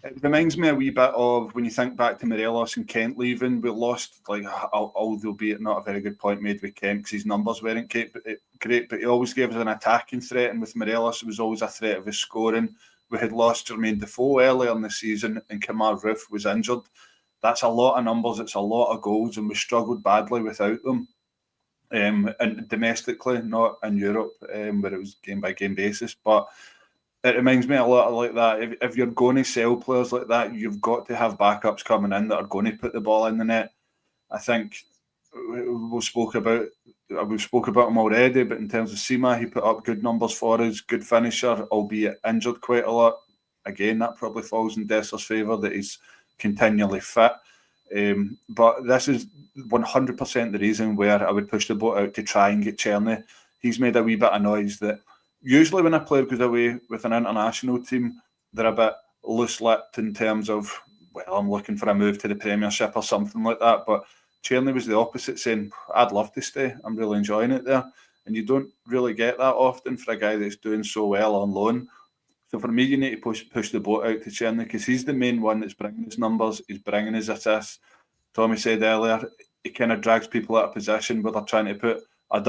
it reminds me a wee bit of when you think back to Morelos and Kent leaving. We lost, albeit not a very good point made with Kent because his numbers weren't great, but he always gave us an attacking threat, and with Morelos it was always a threat of his scoring. We had lost Jermaine Defoe earlier in the season and Kemar Roofe was injured. That's a lot of numbers, it's a lot of goals, and we struggled badly without them. And domestically, not in Europe, where it was game-by-game basis, but it reminds me a lot of like that. If you're going to sell players like that, you've got to have backups coming in that are going to put the ball in the net. I think we spoke about him already, but in terms of Sima, he put up good numbers for us, good finisher, albeit injured quite a lot. Again, that probably falls in Dessers' favour that he's continually fit. But this is 100% the reason where I would push the boat out to try and get Czerny. He's made a wee bit of noise that usually when a player goes away with an international team, they're a bit loose-lipped in terms of, well, I'm looking for a move to the Premiership or something like that. But Czerny was the opposite, saying, I'd love to stay. I'm really enjoying it there. And you don't really get that often for a guy that's doing so well on loan. So for me, you need to push the boat out to Czerny because he's the main one that's bringing his numbers. He's bringing his assists. Tommy said earlier, he kind of drags people out of position where they're trying to put a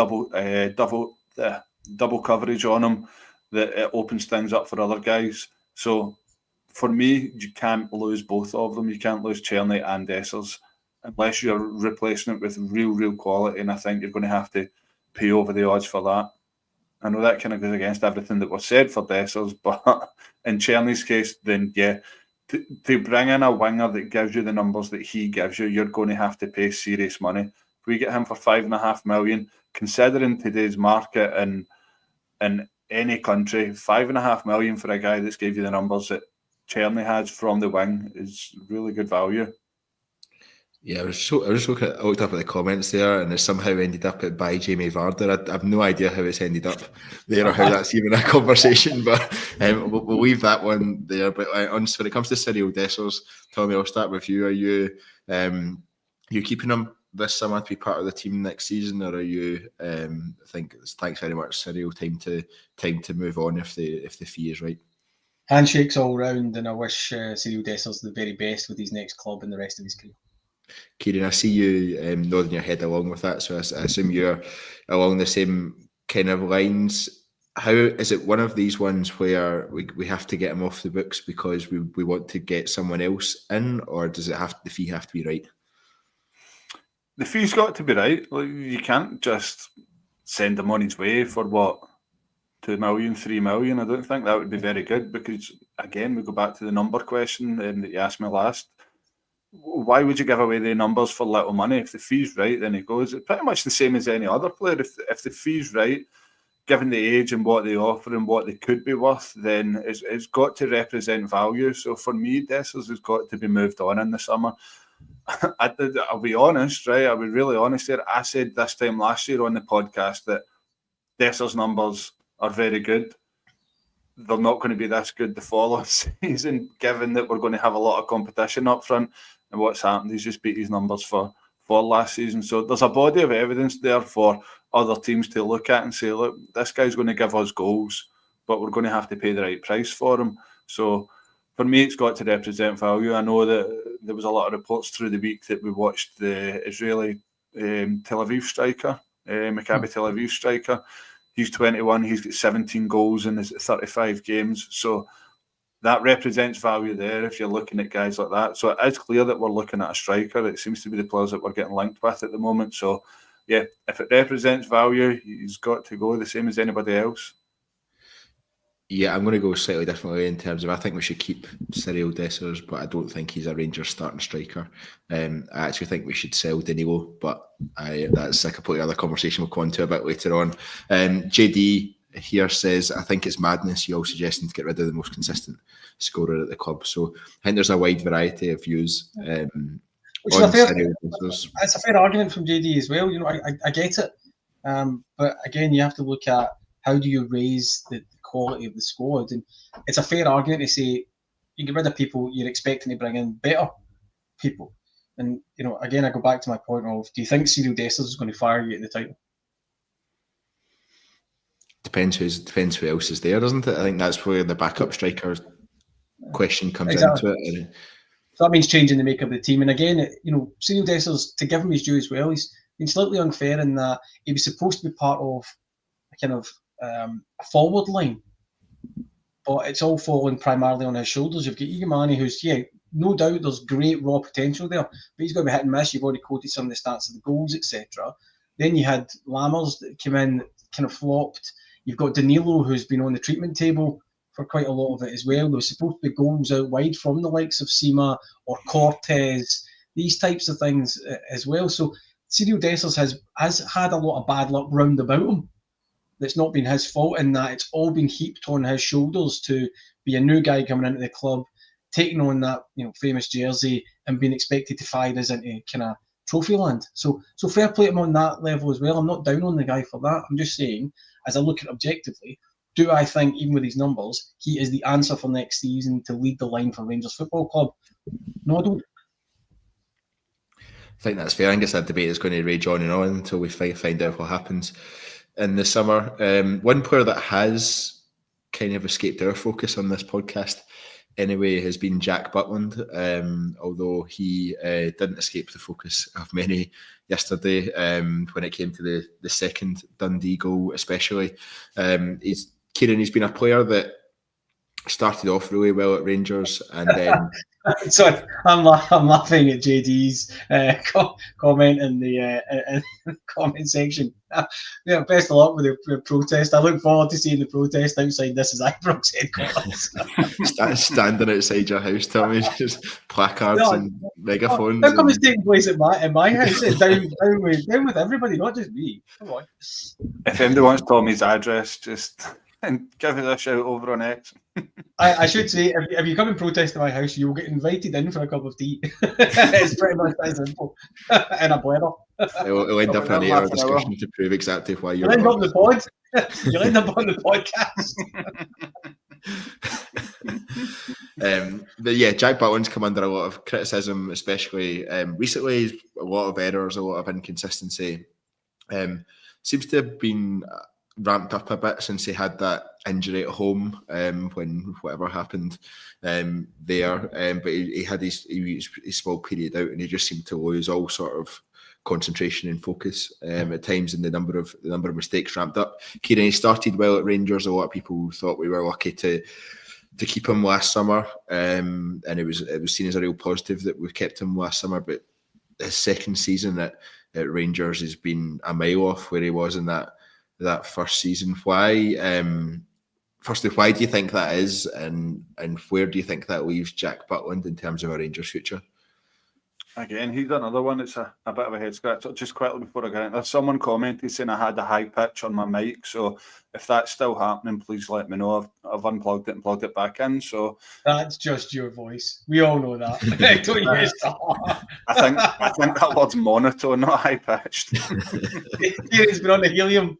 double coverage on him, that it opens things up for other guys. So for me, you can't lose both of them. You can't lose Czerny and Dessers unless you're replacing it with real quality, and I think you're going to have to pay over the odds for that. I know that kind of goes against everything that was said for Dessers, but in Czerny's case, then yeah, to bring in a winger that gives you the numbers that he gives you, you're going to have to pay serious money. If we get him for $5.5 million, considering today's market in any country, $5.5 million for a guy that's gave you the numbers that Czerny has from the wing is really good value. Yeah, I looked up at the comments there, and it somehow ended up at by Jamie Varder. I have no idea how it's ended up there or how that's even a conversation, but we'll leave that one there. But when it comes to Cyriel Dessers, Tommy, I'll start with you. Are you keeping him this summer to be part of the team next season, or are you think thanks very much, Cyriel, time to move on if the fee is right? Handshakes all round, and I wish Cyriel Dessers the very best with his next club and the rest of his career. Kyran, I see you nodding your head along with that, so I assume you're along the same kind of lines. How is it one of these ones where we have to get him off the books because we want to get someone else in, or does the fee have to be right? The fee's got to be right. Like, you can't just send him on his way for what, 2 million, 3 million. I don't think that would be very good because, again, we go back to the number question that you asked me last. Why would you give away the numbers for little money? If the fee's right, then he goes. It's pretty much the same as any other player. If the fee's right, given the age and what they offer and what they could be worth, then it's got to represent value. So for me, Dessers has got to be moved on in the summer. I'll be honest, right? I'll be really honest here. I said this time last year on the podcast that Dessers' numbers are very good. They're not going to be this good the following season, given that we're going to have a lot of competition up front. And what's happened, he's just beat his numbers for last season. So there's a body of evidence there for other teams to look at and say, look, this guy's going to give us goals, but we're going to have to pay the right price for him. So for me, it's got to represent value. I know that there was a lot of reports through the week that we watched the Israeli Tel Aviv striker, Maccabi Tel Aviv striker. He's 21. He's got 17 goals in his 35 games. So that represents value there if you're looking at guys like that. So it is clear that we're looking at a striker. It seems to be the players that we're getting linked with at the moment. So, yeah, if it represents value, he's got to go the same as anybody else. Yeah, I'm going to go slightly differently in terms of I think we should keep Cyriel Dessers, but I don't think he's a Rangers starting striker. I actually think we should sell Danilo, but that's a completely other conversation we'll go on to a bit later on. JD here says, I think it's madness you all suggesting to get rid of the most consistent scorer at the club. So I think there's a wide variety of views. Which is it's a fair argument from JD as well. You know, I get it. But again, you have to look at how do you raise the quality of the squad, and it's a fair argument to say you get rid of people you're expecting to bring in better people. And you know, again, I go back to my point of, do you think Cyriel Dessers is going to fire you at the title? Depends who else is there, doesn't it? I think that's where the backup striker question comes into it. So that means changing the makeup of the team. And again, you know, Cyriel Dessers, to give him his due as well, he's been slightly unfair in that he was supposed to be part of a kind of a forward line, but it's all falling primarily on his shoulders. You've got Igamani, who's, no doubt there's great raw potential there, but he's going to be hit and miss. You've already quoted some of the stats of the goals, etc. Then you had Lammers that came in, kind of flopped. You've got Danilo, who's been on the treatment table for quite a lot of it as well. There was supposed to be goals out wide from the likes of Sima or Cortez, these types of things as well. So Cyriel Dessers has had a lot of bad luck round about him. That's not been his fault, in that it's all been heaped on his shoulders to be a new guy coming into the club, taking on that, you know, famous jersey and being expected to fire us into kind of trophy land. So fair play to him on that level as well. I'm not down on the guy for that. I'm just saying, as I look at it objectively, do I think, even with his numbers, he is the answer for next season to lead the line for Rangers Football Club? No, I don't. I think that's fair. I guess that debate is going to rage on and on until we find out what happens in the summer. One player that has kind of escaped our focus on this podcast anyway has been Jack Butland, although he didn't escape the focus of many yesterday when it came to the second Dundee goal especially. He's been a player that started off really well at Rangers and then... Sorry, I'm laughing at JD's comment in the comment section. Yeah, best of luck with the protest. I look forward to seeing the protest outside This Is Ibrox headquarters. Standing outside your house, Tommy, just placards and megaphones. How come it's taking place in my house? It's down with everybody, not just me. Come on. If anybody wants Tommy's address, just give us a shout over on X. I should say, if you come and protest at my house, you'll get invited in for a cup of tea. It's pretty much that simple. And a bladder. It'll end up in an 8-hour discussion to prove exactly why you're You'll end up on the pod. You'll end up on the podcast. But yeah, Jack Butland's come under a lot of criticism, especially recently. A lot of errors, a lot of inconsistency. Seems to have been ramped up a bit since he had that injury at home when whatever happened there. But he had his small period out, and he just seemed to lose all sort of concentration and focus at times, and the number of mistakes ramped up. Kyran, he started well at Rangers. A lot of people thought we were lucky to keep him last summer, and it was seen as a real positive that we kept him last summer. But his second season at at Rangers has been a mile off where he was in that first season. Why? Firstly, why do you think that is, and where do you think that leaves Jack Butland in terms of a Rangers future? Again, he's another one that's a bit of a head scratcher. Just quickly before I get in, there's someone commented saying I had a high pitch on my mic. So if that's still happening, please let me know. I've unplugged it and plugged it back in. So that's just your voice. We all know that. Don't you stop. I think that word's monotone, not high pitched. He's been on the helium.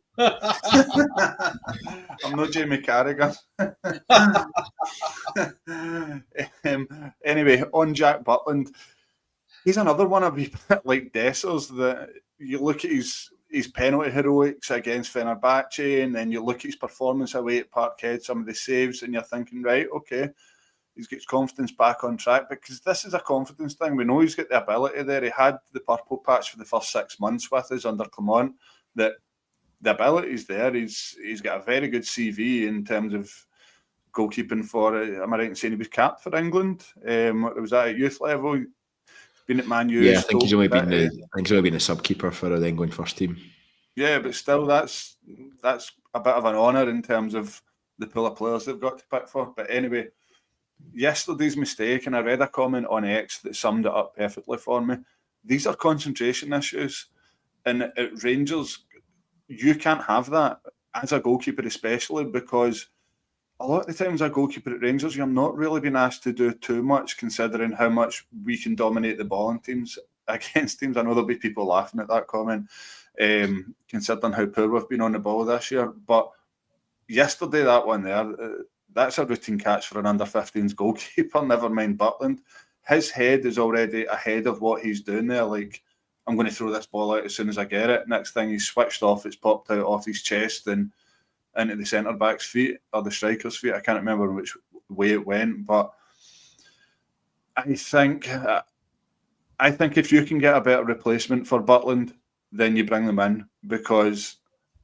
I'm not Jamie Carragher. Anyway, on Jack Butland. He's another one a wee bit like Dessers, that you look at his penalty heroics against Fenerbahce, and then you look at his performance away at Parkhead, some of the saves, and you're thinking, right, okay, he's got his confidence back on track, because this is a confidence thing. We know he's got the ability there. He had the purple patch for the first 6 months with us under Clement, that the ability's there. He's got a very good CV in terms of goalkeeping for, am I right in saying he was capped for England? Was that at youth level? Been at Man U. Yeah, I think he's only been a sub-keeper for the England first team. Yeah, but still, that's a bit of an honour in terms of the pool of players they've got to pick for. But anyway, yesterday's mistake, and I read a comment on X that summed it up perfectly for me. These are concentration issues, and at Rangers, you can't have that as a goalkeeper, especially because a lot of the times a goalkeeper at Rangers, you're not really being asked to do too much, considering how much we can dominate the ball in teams against teams. I know there'll be people laughing at that comment, considering how poor we've been on the ball this year. But yesterday, that one there, that's a routine catch for an under-15s goalkeeper, never mind Butland. His head is already ahead of what he's doing there. Like, I'm going to throw this ball out as soon as I get it. Next thing, he's switched off, it's popped out off his chest and into the centre-back's feet or the striker's feet. I can't remember which way it went, but I think if you can get a better replacement for Butland, then you bring them in, because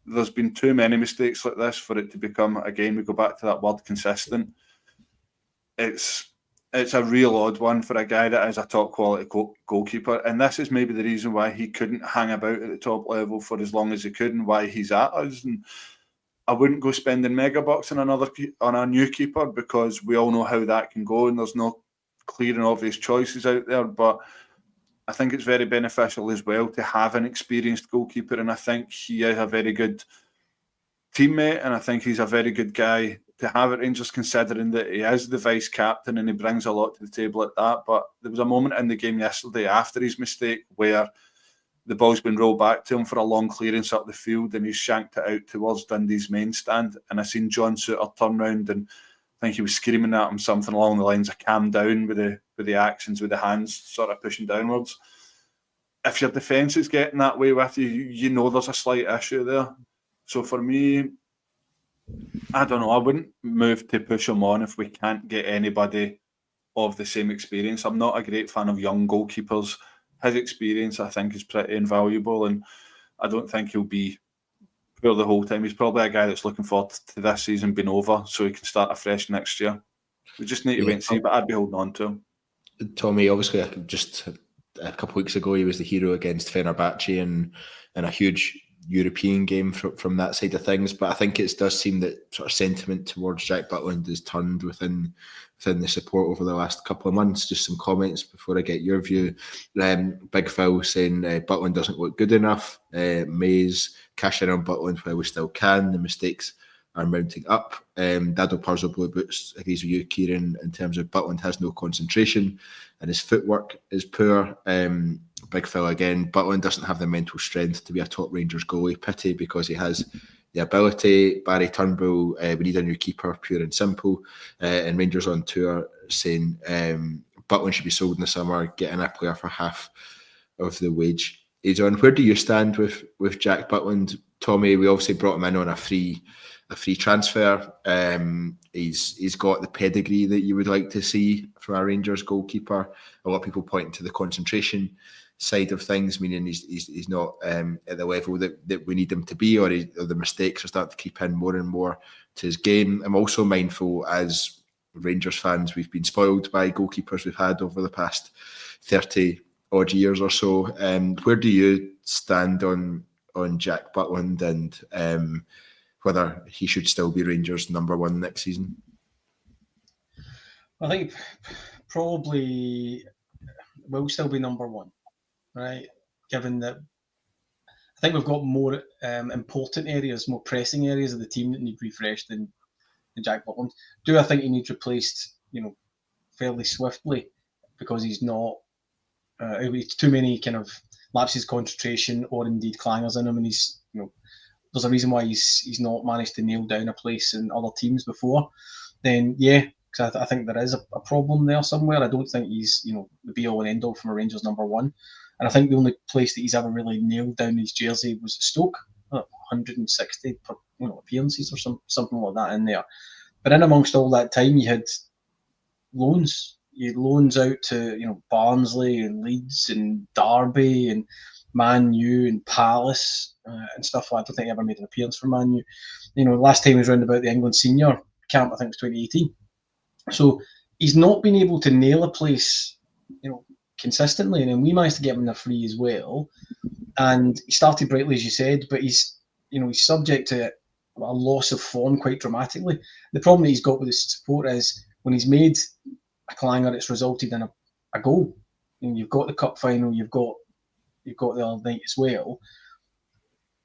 there's been too many mistakes like this for it to become, again, we go back to that word, consistent. It's a real odd one for a guy that is a top-quality goalkeeper, and this is maybe the reason why he couldn't hang about at the top level for as long as he could, and why he's at us. And I wouldn't go spending mega bucks on a new keeper, because we all know how that can go, and there's no clear and obvious choices out there. But I think it's very beneficial as well to have an experienced goalkeeper, and I think he is a very good teammate, and I think he's a very good guy to have at Rangers, considering that he is the vice captain and he brings a lot to the table at that. But there was a moment in the game yesterday after his mistake where the ball's been rolled back to him for a long clearance up the field, and he's shanked it out towards Dundee's main stand. And I seen John Suter turn round, and I think he was screaming at him something along the lines of "calm down" with the actions, with the hands sort of pushing downwards. If your defence is getting that way with you, you know there's a slight issue there. So for me, I don't know. I wouldn't move to push him on if we can't get anybody of the same experience. I'm not a great fan of young goalkeepers. His experience, I think, is pretty invaluable, and I don't think he'll be poor the whole time. He's probably a guy that's looking forward to this season being over so he can start afresh next year. We just need to wait and see, but I'd be holding on to him. Tommy, obviously, just a couple of weeks ago, he was the hero against Fenerbahce in a huge European game from that side of things. But I think it does seem that sort of sentiment towards Jack Butland has turned within the support over the last couple of months. Just some comments before I get your view. Big Phil saying Butland doesn't look good enough. Mays cashing on Butland while we still can. The mistakes are mounting up. Dado Purzo Blue Boots agrees with you, Kyran, in terms of Butland has no concentration and his footwork is poor. Big Phil again, Butland doesn't have the mental strength to be a top Rangers goalie. Pity, because he has the ability. Barry Turnbull, we need a new keeper, pure and simple. And Rangers on tour saying Butland should be sold in the summer, getting a player for half of the wage he's on. Where do you stand with Jack Butland, Tommy? We obviously brought him in on a free transfer. He's got the pedigree that you would like to see for a Rangers goalkeeper. A lot of people point to the concentration side of things, meaning he's not at the level that we need him to be, or the mistakes are starting to creep in more and more to his game. I'm also mindful, as Rangers fans, we've been spoiled by goalkeepers we've had over the past 30 odd years or so. Where do you stand on Jack Butland and whether he should still be Rangers number one next season? I think probably will still be number one, right? Given that I think we've got more important areas, more pressing areas of the team that need refreshed than Jack Butland. Do I think he needs replaced, fairly swiftly because he's not too many kind of lapses concentration or indeed clangers in him, and he's there's a reason why he's not managed to nail down a place in other teams before. Then yeah, because I think there is a problem there somewhere. I don't think he's the be all and end all from a Rangers number one, and I think the only place that he's ever really nailed down his jersey was at Stoke, 160 appearances or something like that in there. But in amongst all that time, you had loans. You had loans out to Barnsley and Leeds and Derby and Man U and Palace and stuff like that. I don't think he ever made an appearance for Man U. Last time he was round about the England senior camp, I think it was 2018. So he's not been able to nail a place, consistently. And then we managed to get him in a free as well. And he started brightly, as you said, but he's subject to a loss of form quite dramatically. The problem that he's got with his support is when he's made a clanger, it's resulted in a goal. You've got the cup final, you've got the other night as well.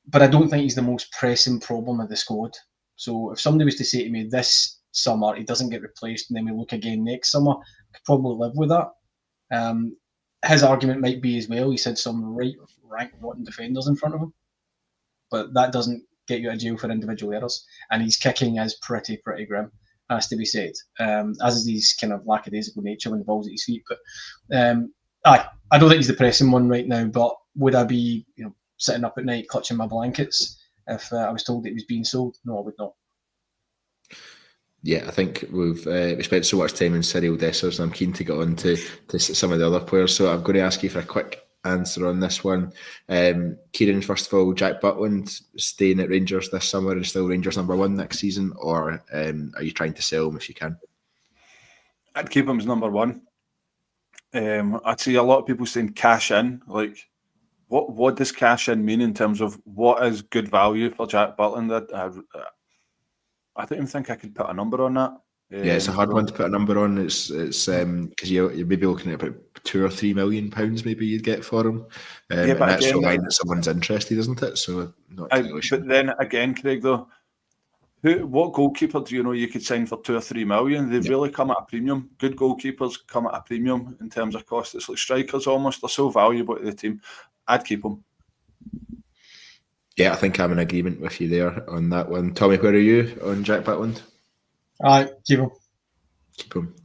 But I don't think he's the most pressing problem of the squad. So if somebody was to say to me this summer he doesn't get replaced and then we look again next summer, I could probably live with that. His argument might be as well, he said some rank rotten defenders in front of him. But that doesn't get you out of jail for individual errors. And his kicking is pretty grim, has to be said. As is his kind of lackadaisical nature when the ball's at his feet. But I don't think he's the pressing one right now, but would I be sitting up at night clutching my blankets if I was told that he was being sold? No, I would not. Yeah, I think we've spent so much time in Cyriel Dessers, and I'm keen to get on to some of the other players. So I'm going to ask you for a quick answer on this one. Kyran, first of all, Jack Butland staying at Rangers this summer and still Rangers number one next season, or are you trying to sell him if you can? I'd keep him as number one. I'd see a lot of people saying cash in. Like, what does cash in mean in terms of what is good value for Jack Butland? I don't even think I could put a number on that. Yeah, it's a hard one to put a number on. It's because you're maybe looking at about £2 or £3 million maybe you'd get for him. Yeah, but that's again, showing that someone's interested, isn't it? So not really sure. But then again, Craig, though, what goalkeeper do you know you could sign for £2 or £3 million? They really come at a premium. Good goalkeepers come at a premium in terms of cost. It's like strikers almost. They're so valuable to the team. I'd keep them. Yeah, I think I'm in agreement with you there on that one. Tommy, where are you on Jack Butland? Keep him. Keep him.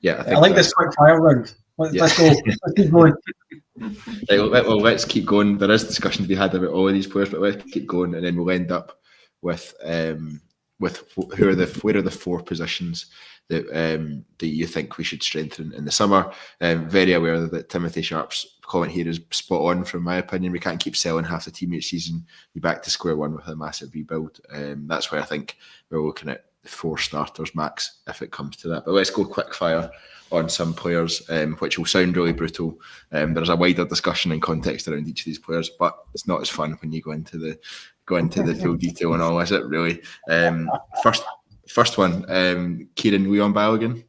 Yeah, I like this quick fire round. Let's go. Let's keep going. Right, well, let's keep going. There is discussion to be had about all of these players, but let's keep going, and then we'll end up with where are the four positions that you think we should strengthen in the summer. Very aware that Timothy Sharp's comment here is spot on from my opinion. We can't keep selling half the team each season. Be back to square one with a massive rebuild. That's where I think we're looking at 4 starters max if it comes to that. But let's go quick fire on some players, which will sound really brutal. There's a wider discussion and context around each of these players, but it's not as fun when you go into the full detail and all, is it really? First one, Kieran Leon Balogun.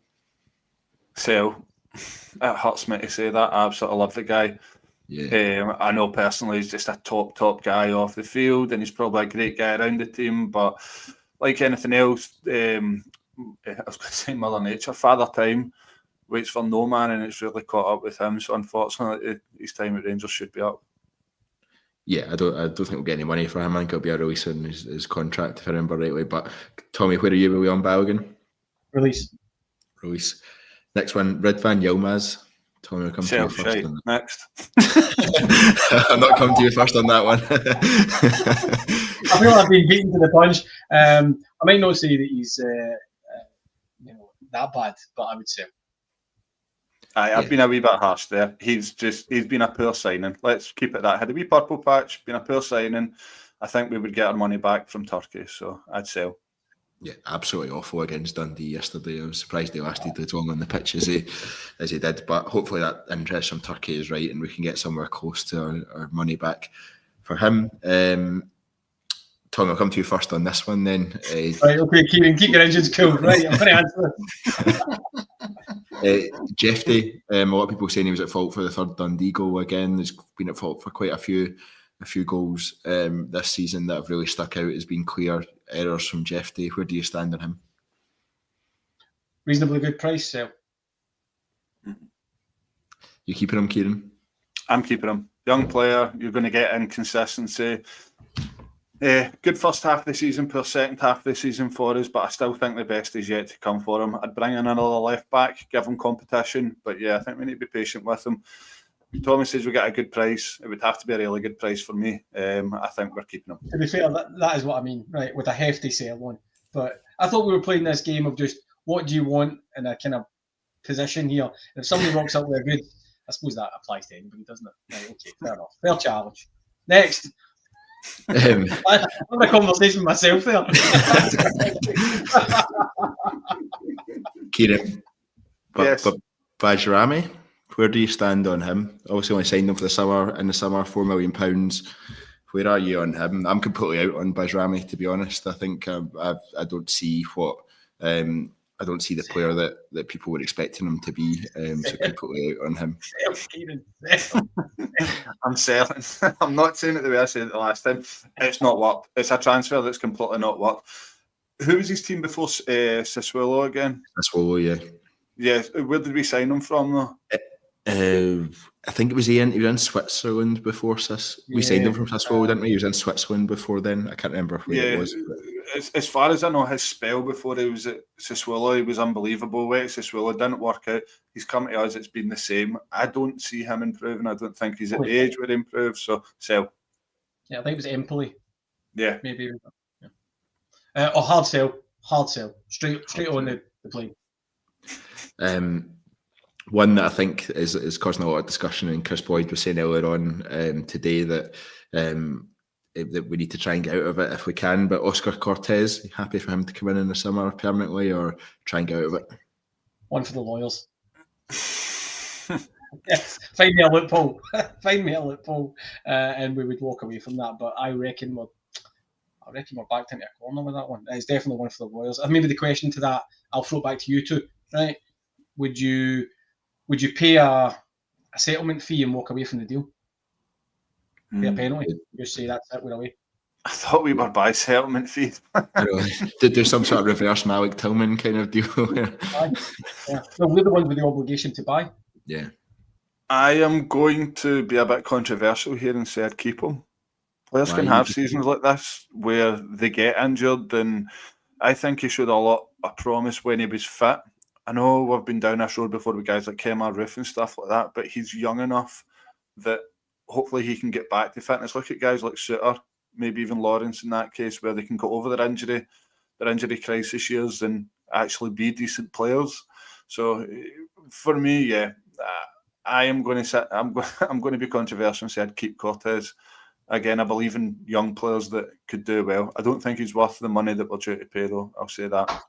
Sell. It hurts me to say that. I absolutely love the guy. Yeah. I know personally he's just a top guy off the field, and he's probably a great guy around the team, but like anything else, I was going to say Mother Nature, Father Time waits for no man, and it's really caught up with him. So unfortunately, his time at Rangers should be up. Yeah, I don't think we'll get any money for him. I think it'll be a release in his contract, if I remember rightly. But Tommy, where are you with Leon Balogun? Release. Next one, Ridvan Yilmaz. Tommy, I'll come to you first. Next. I'm not coming to you first on that one. I feel I've been beaten to the punch. I might not say that he's that bad, but I would say. I've been a wee bit harsh there. He's been a poor signing. Let's keep it that. Had a wee purple patch, been a poor signing. I think we would get our money back from Turkey, so I'd sell. Yeah, absolutely awful against Dundee yesterday. I was surprised he lasted as long on the pitch as he did. But hopefully that interest from Turkey is right and we can get somewhere close to our money back for him. Tom, I'll come to you first on this one then. Right, okay, Kieran, keep your engines cool. Right, I'm going to answer this. Jeffy, a lot of people saying he was at fault for the third Dundee goal again. He's been at fault for quite a few goals this season that have really stuck out as being clear errors from Jeffy. Where do you stand on him? Reasonably good price, so. You keeping him, Kieran? I'm keeping him. Young player, you're going to get inconsistency. Good first half of the season, poor second half of the season for us, but I still think the best is yet to come for him. I'd bring in another left back, give him competition, but yeah, I think we need to be patient with him. Tommy says we get a good price. It would have to be a really good price for me. I think we're keeping him. To be fair, that is what I mean, right, with a hefty sale on. But I thought we were playing this game of just what do you want in a kind of position here. And if somebody rocks up with a good, I suppose that applies to anybody, doesn't it? Right, okay, fair enough. Fair challenge. Next. I'm having a conversation with myself there. Kieran, Yes. but Bajrami, where do you stand on him? Obviously only signed him for the summer, £4 million. Where are you on him? I'm completely out on Bajrami, to be honest. I think I don't see what I don't see the player that people were expecting him to be. So completely out on him. I'm selling. I'm not saying it the way I said it the last time. It's not worked. It's a transfer that's completely not worked. Who was his team before Sassuolo again? Sassuolo, yeah. Yeah, where did we sign him from though? I think it was he was in Switzerland before we signed him from Sassuolo, didn't we? He was in Switzerland before then. I can't remember where it was. As far as I know, his spell before he was at Sassuolo, he was unbelievable. Where Sassuolo didn't work out. He's come to us, it's been the same. I don't see him improving. I don't think he's at the age where he improves. So sell. Yeah, I think it was Empoli. Yeah. Maybe. Yeah. Hard sell. Straight on the plane. One that I think is causing a lot of discussion, and Chris Boyd was saying earlier on today that we need to try and get out of it if we can. But Oscar Cortez, happy for him to come in the summer permanently, or try and get out of it? One for the lawyers. Yes, find me a loophole. And we would walk away from that. But I reckon we're backed into a corner with that one. It's definitely one for the lawyers. And maybe the question to that, I'll throw it back to you two. Right? Would you pay a settlement fee and walk away from the deal? Pay a penalty? Just say that's it, we're away. I thought we were by settlement fees. Did there some sort of reverse Malik Tillman kind of deal? Yeah. No, we're the ones with the obligation to buy. Yeah. I am going to be a bit controversial here and say I'd keep him. Players can have seasons like this where they get injured, and I think he showed a lot of promise when he was fit. I know we've been down this road before with guys like Kemar Roof and stuff like that, but he's young enough that hopefully he can get back to fitness. Look at guys like Suter, maybe even Lawrence in that case, where they can go over their injury crisis years and actually be decent players. So for me, yeah, I'm going to be controversial and say I'd keep Cortez. Again, I believe in young players that could do well. I don't think he's worth the money that we're due to pay, though. I'll say that.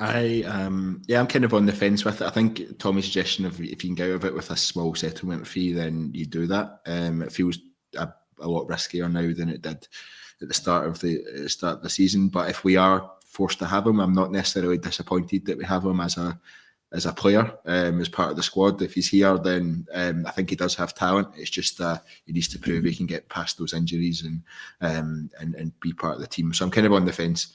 I'm kind of on the fence with it. I think Tommy's suggestion of if you can get out of it with a small settlement fee, then you do that. It feels a lot riskier now than it did at the start of the season. But if we are forced to have him, I'm not necessarily disappointed that we have him as a player, as part of the squad. If he's here, then I think he does have talent. It's just he needs to prove he can get past those injuries and be part of the team. So I'm kind of on the fence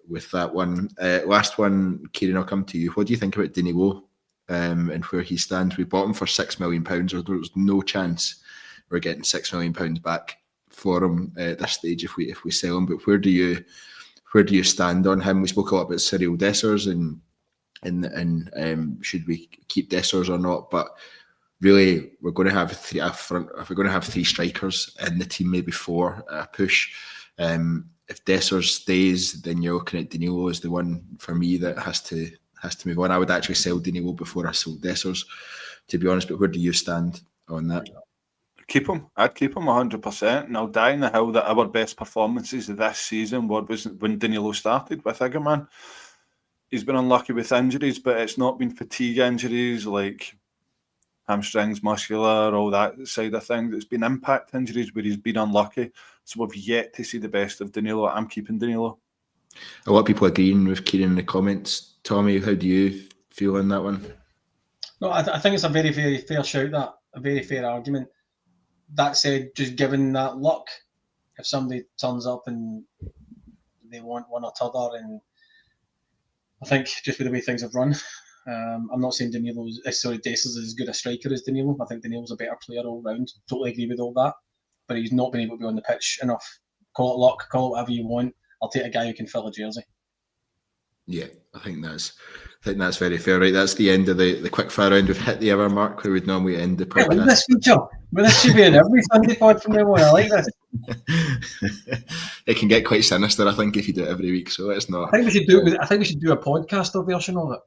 with that one. Last one, Kieran, I'll come to you. What do you think about Diniwo and where he stands? We bought him for £6 million, or there's no chance we're getting £6 million back for him at this stage if we sell him. But where do you stand on him? We spoke a lot about Cyriel Dessers and should we keep Dessers or not? But really, we're going to have three up front. If we're going to have three strikers in the team, maybe four at a push. If Dessers stays, then you're looking at Danilo as the one for me that has to move on. I would actually sell Danilo before I sold Dessers, to be honest. But where do you stand on that? Keep him. I'd keep him 100%. And I'll die in the hill that our best performances of this season was when Danilo started with Igaman. He's been unlucky with injuries, but it's not been fatigue injuries like hamstrings, muscular, all that side of things. It's been impact injuries where he's been unlucky. So we've yet to see the best of Danilo. I'm keeping Danilo. A lot of people agreeing with Kyran in the comments. Tommy, how do you feel on that one? No, I think it's a very, very fair shout, that. A very fair argument. That said, just given that luck, if somebody turns up and they want one or t'other, and I think just with the way things have run, I'm not saying Dessers is as good a striker as Danilo. I think Danilo's a better player all round. Totally agree with all that. But he's not been able to be on the pitch enough. Call it luck, call it whatever you want. I'll take a guy who can fill a jersey. Yeah, I think that's very fair. Right, that's the end of the quick fire round. We've hit the hour mark where we'd normally end the podcast. I like this feature. Well, this should be in every Sunday pod from now on. I like this. It can get quite sinister, I think, if you do it every week. So it's not. I think we should do a podcaster version of it.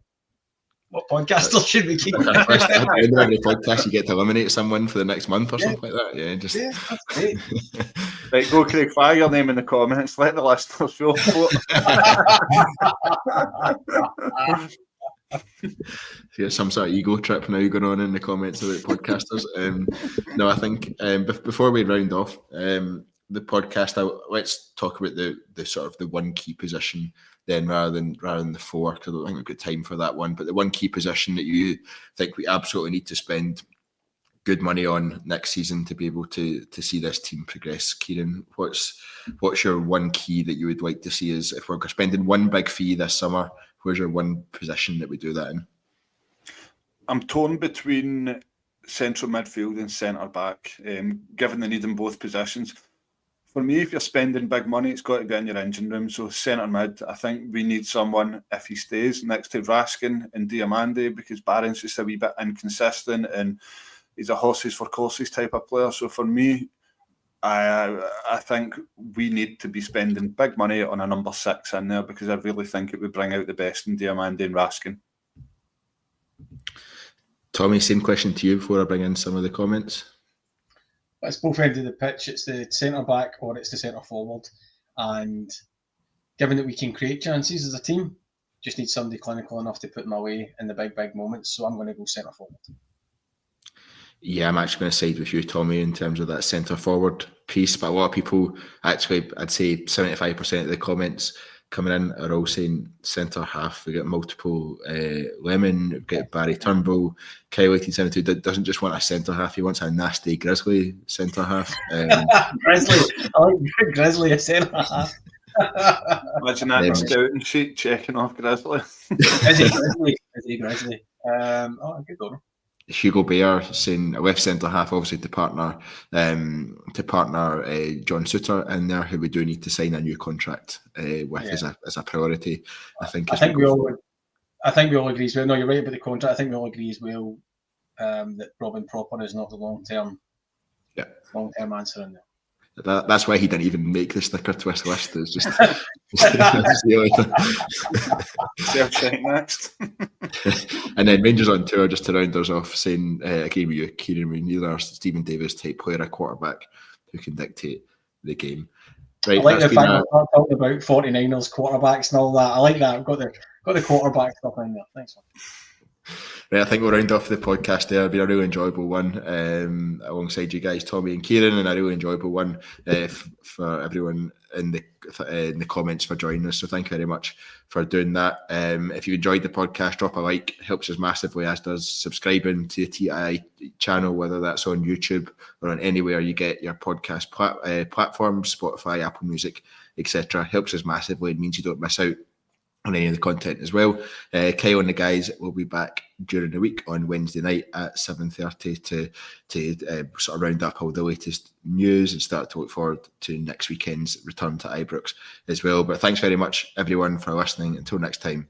What podcaster should we keep? At the end of every podcast, you get to eliminate someone for the next month or something like that. Yeah, that's great. Right, go Craig, fire your name in the comments. Let the listeners feel. Yeah, some sort of ego trip now going on in the comments about podcasters. No, I think before we round off the podcast, let's talk about the sort of the one key position then, rather than the four, because I don't think we've got time for that one. But the one key position that you think we absolutely need to spend good money on next season to be able to see this team progress. Kyran, what's your one key that you would like to see? Is if we're spending one big fee this summer, where's your one position that we do that in? I'm torn between central midfield and centre back, given the need in both positions. For me, if you're spending big money, it's got to be in your engine room. So centre mid, I think we need someone, if he stays, next to Raskin and Diamande, because Barron's just a wee bit inconsistent and he's a horses for courses type of player. So for me, I think we need to be spending big money on a number 6 in there, because I really think it would bring out the best in Diamande and Raskin. Tommy, same question to you before I bring in some of the comments. It's both ends of the pitch. It's the centre back or it's the centre forward. And given that we can create chances as a team, just need somebody clinical enough to put them away in the big moments. So I'm going to go centre forward. Yeah, I'm actually going to side with you, Tommy, in terms of that centre forward piece. But a lot of people, actually, I'd say 75% of the comments coming in are all saying centre half. We got multiple Lemon, we've got Barry Turnbull, Kyle 1872 doesn't just want a centre half, he wants a nasty Grizzly centre half. Grizzly, I like Grizzly a centre half. Imagine that scouting sheet checking off Grizzly. Is he Grizzly? Good going. Hugo Bayer saying a left centre half, obviously to partner John Suter in there, who we do need to sign a new contract with as a priority. I think we all agree as well. No, you're right about the contract. I think we all agree as well that Robin Proper is not the long term answer in there. That's why he didn't even make the sticker twist list. It's just next. And then Rangers on tour, just to round us off, saying again with you, Kyran, we need our Stephen Davis type player, a quarterback who can dictate the game. Right, I like the fact we're not talking about 49ers quarterbacks and all that. I like that. I've got the quarterback stuff in there. Thanks, man. Right, I think we'll round off the podcast there. It's been a really enjoyable one alongside you guys, Tommy and Kyran, and a really enjoyable one for everyone in the comments for joining us. So thank you very much for doing that. If you enjoyed the podcast, drop a like. It helps us massively, as does subscribing to the TI channel, whether that's on YouTube or on anywhere you get your podcast platforms, Spotify, Apple Music, etc. Helps us massively. It means you don't miss out on any of the content as well. Kyle and the guys will be back during the week on Wednesday night at 7:30 to sort of round up all the latest news and start to look forward to next weekend's return to Ibrox as well. But thanks very much, everyone, for listening. Until next time,